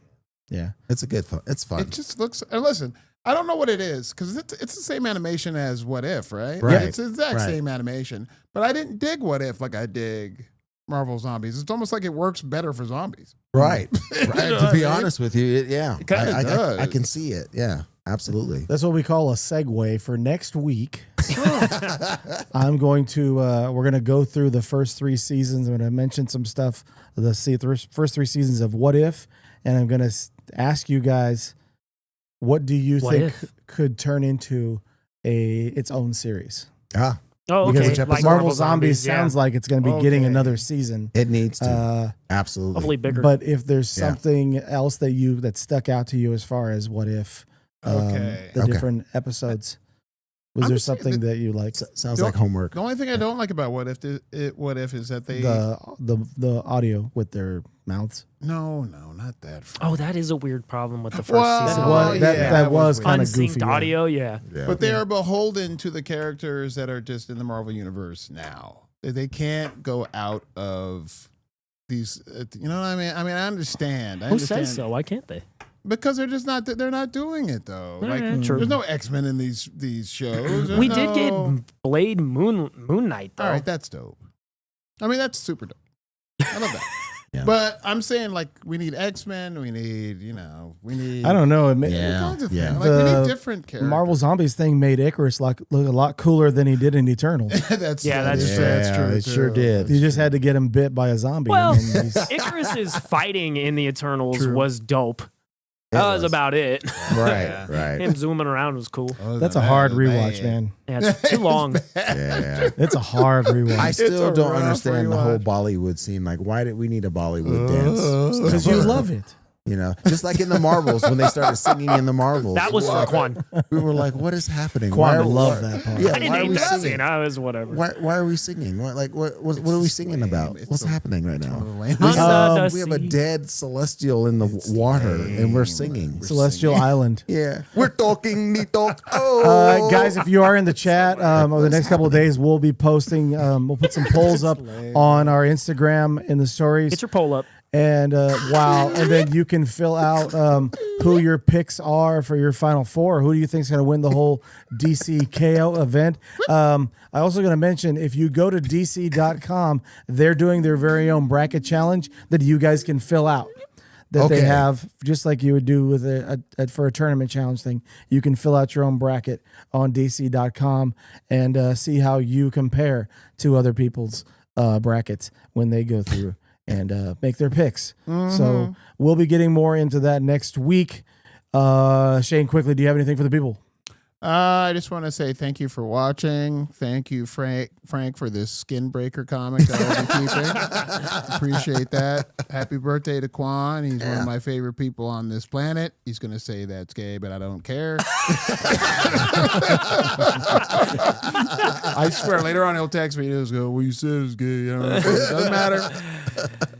Yeah, It's a good fun. It's fun. It just looks. And listen, I don't know what it is because it's the same animation as What If, right? Right. It's the exact same animation, but I didn't dig What If like I dig Marvel Zombies. It's almost like it works better for zombies. Right. To be honest with you, It kinda does. I can see it. Yeah, absolutely. that's what we call a segue for next week. I'm going to. We're gonna go through the first 3 seasons. I'm gonna mention some stuff. The first 3 seasons of What If, and I'm gonna ask you guys, what do you think could turn into its own series? Oh, okay. Because Like Marvel Zombies sounds like it's going to be getting Okay. another season. It needs to. Absolutely. hopefully bigger. But if there's something else that stuck out to you as far as What If, the different episodes, was there something that you liked? Sounds like homework. The only thing I don't like about What If is that they The audio with their mouths. no, not that. Oh, that is a weird problem with the first Well, season. That was weird. kind of Unsynced goofy. audio, yeah. But they are beholden to the characters that are just in the Marvel universe now. They can't go out of these. You know what I mean? I mean, I understand. Who says so? Why can't they? Because they're just not. They're not doing it though. Like true. there's no X-Men in these shows. There's We did get no- Blade Moon Knight though. All right, that's dope. I mean, that's super dope. I love that. Yeah. But I'm saying like we need X-Men. We need we need. I don't know. It Yeah. Like we The need different characters. Marvel Zombies thing made Icarus look a lot cooler than he did in Eternals. that's Yeah, that's true. true. That's true. It sure did. You just had to get him bit by a zombie. Well, and then he's- Icarus's fighting in the Eternals was dope. It That was was. about it. Right, right. Him zooming around was cool. that's a hard rewatch, man. Yeah, it's too long. Yeah. It's a hard rewatch. I still a don't rough understand the whole rewatch. Bollywood scene. Like, why did we need a Bollywood dance? Because you love it. You know, just like in the Marvels when they started singing in the Marvels. That was for Quan. We were like, what is happening? Quan Why- would love why- that part. Yeah, I didn't why are hate we that singing? scene. I was whatever. Why are we singing? What are we singing about? What's happening right now? Under the We have a sea. dead celestial in the water, and we're singing. Celestial Island. Yeah, we're talking, me talk. Oh, Guys, if you are in the chat over the next couple of days, we'll be posting. We'll put some polls up on our Instagram in the stories. Get your poll up. And and then you can fill out who your picks are for your final four. Who do you think is going to win the whole DC KO event? I also going to mention, if you go to DC.com, they're doing their very own bracket challenge that you guys can fill out. That they Okay. have, just like you would do with for a tournament challenge thing. You can fill out your own bracket on DC.com and see how you compare to other people's brackets when they go through and make their picks. So we'll be getting more into that next week. Shane, quickly, do you have anything for the people? I just want to say thank you for watching. Thank you, Frank, for this skin breaker comic that I'll be keeping. Appreciate that. Happy birthday to Quan. He's one of my favorite people on this planet. He's going to say that's gay, but I don't care. I swear, later on he'll text me and he'll go, well, you said it was gay. You know, it doesn't matter.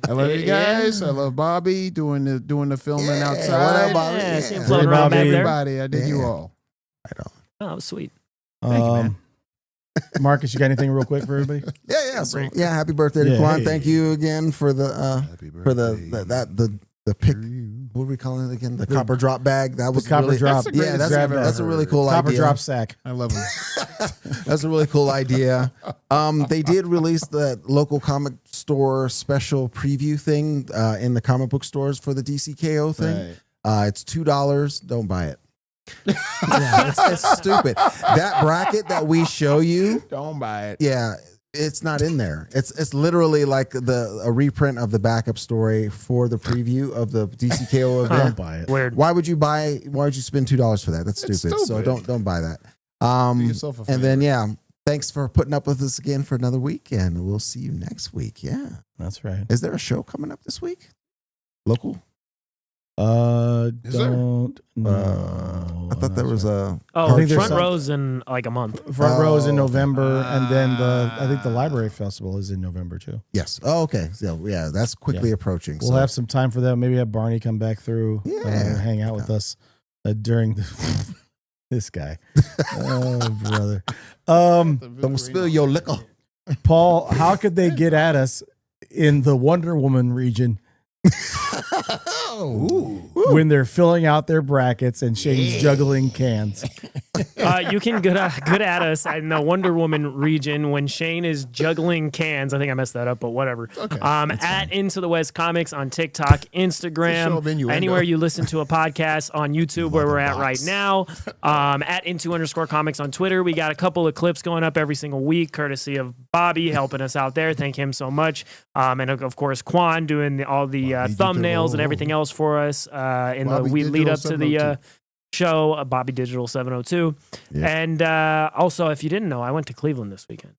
I love you guys. I love Bobby doing the filming outside. what up, Bobby? Yeah, see him Yeah. floating around back there. Everybody, I did you Yeah. all. Oh, that was sweet. Thank you, man. Marcus, you got anything real quick for everybody? Yeah. So, happy birthday to Yeah. Quan. Hey. Thank you again for the pick. What are we calling it again? The copper drop bag. That was copper really, drop. That's a really cool Copper idea. drop sack. I love him. That's a really cool idea. They did release the local comic store special preview thing in the comic book stores for the DCKO thing. It's $2. Don't buy it. Yeah, it's stupid. That bracket that we show you, Don't buy it. yeah, it's not in there. It's literally like a reprint of the backup story for the preview of the DCKO event. Don't buy it. Weird. Why would you spend $2 for that? That's stupid. So don't buy that. Do yourself a And then thanks for putting up with us again for another week, and we'll see you next week. Yeah. That's right. Is there a show coming up this week? Local? Is there? Don't know. I thought there was a Oh, I think there's front some- rows in like a month. Front row is in Oh, okay. November, and then I think the library festival is in November too. yes. Oh, okay. So, yeah, that's quickly approaching. We'll so. have some time for that. Maybe have Barney come back through, Yeah. hang out with us during this guy. Oh, brother. Don't spill your liquor. Paul, how could they get at us in the Wonder Woman region when they're filling out their brackets and Shane's juggling cans? You can good at us in the Wonder Woman region when Shane is juggling cans. I think I messed that up, but whatever. At Into the West Comics on TikTok, It's a show Instagram, of innuendo. anywhere you listen to a podcast, on YouTube where we're at right now. At Into_Comics on Twitter. We got a couple of clips going up every single week, courtesy of Bobby helping us out there. Thank him so much. And of course, Quan doing all the thumbnails and everything else for us in the Bobby lead up Digital to the 702. show, Bobby Digital 702. Yeah. And also, if you didn't know, I went to Cleveland this weekend.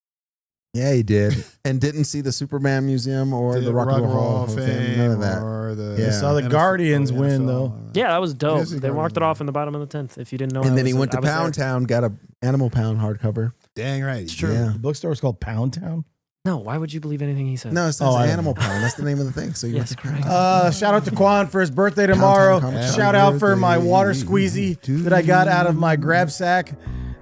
Yeah, he did. And didn't see the Superman Museum or the Rock and Roll Hall of Fame. None of that. Or the Yeah. Saw the Guardians win, though. Yeah, that was dope. Yes, he They got marked it one. off in the bottom of the 10th. If you didn't know, And I then he was- went I to was there. Pound Town, got a Animal Pound hardcover. Dang right. It's true. Yeah. The bookstore is called Pound Town. No, why would you believe anything he said? No, it says Oh, I don't Animal Pound. That's the name of the thing. So you Yes, went to Pound correct. Town. Shout out to Quan for his birthday tomorrow. Pound Town Comics. Shout out for my water squeezy that I got out of my grab sack.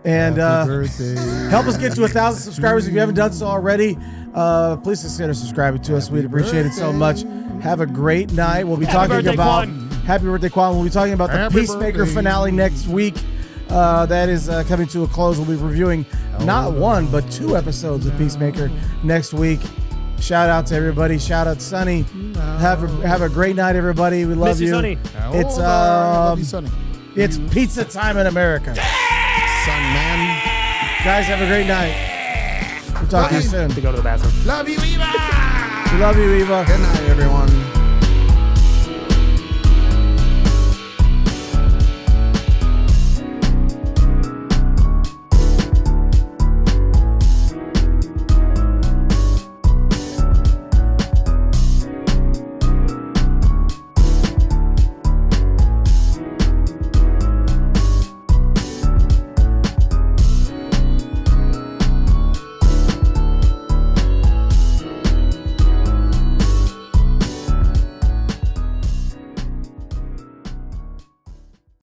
And help us get to 1,000 subscribers if you haven't done so already. Please consider subscribing to us. We'd appreciate it so much. Have a great night. We'll be talking birthday, about Quan. Happy Birthday, Quan. We'll be talking about the Happy Peacemaker birthday. finale next week. That is coming to a close. We'll be reviewing not one, but 2 episodes of Peacemaker next week. Shout out to everybody. Shout out Sonny. Have a great night, everybody. We love Miss you, you. Sonny. It's love you, Sonny. it's pizza time in America. Son, man. Guys, have a great night. We'll talk to you soon. To go to the bathroom. Love you, Eva. We love you, Eva. Good night, everyone.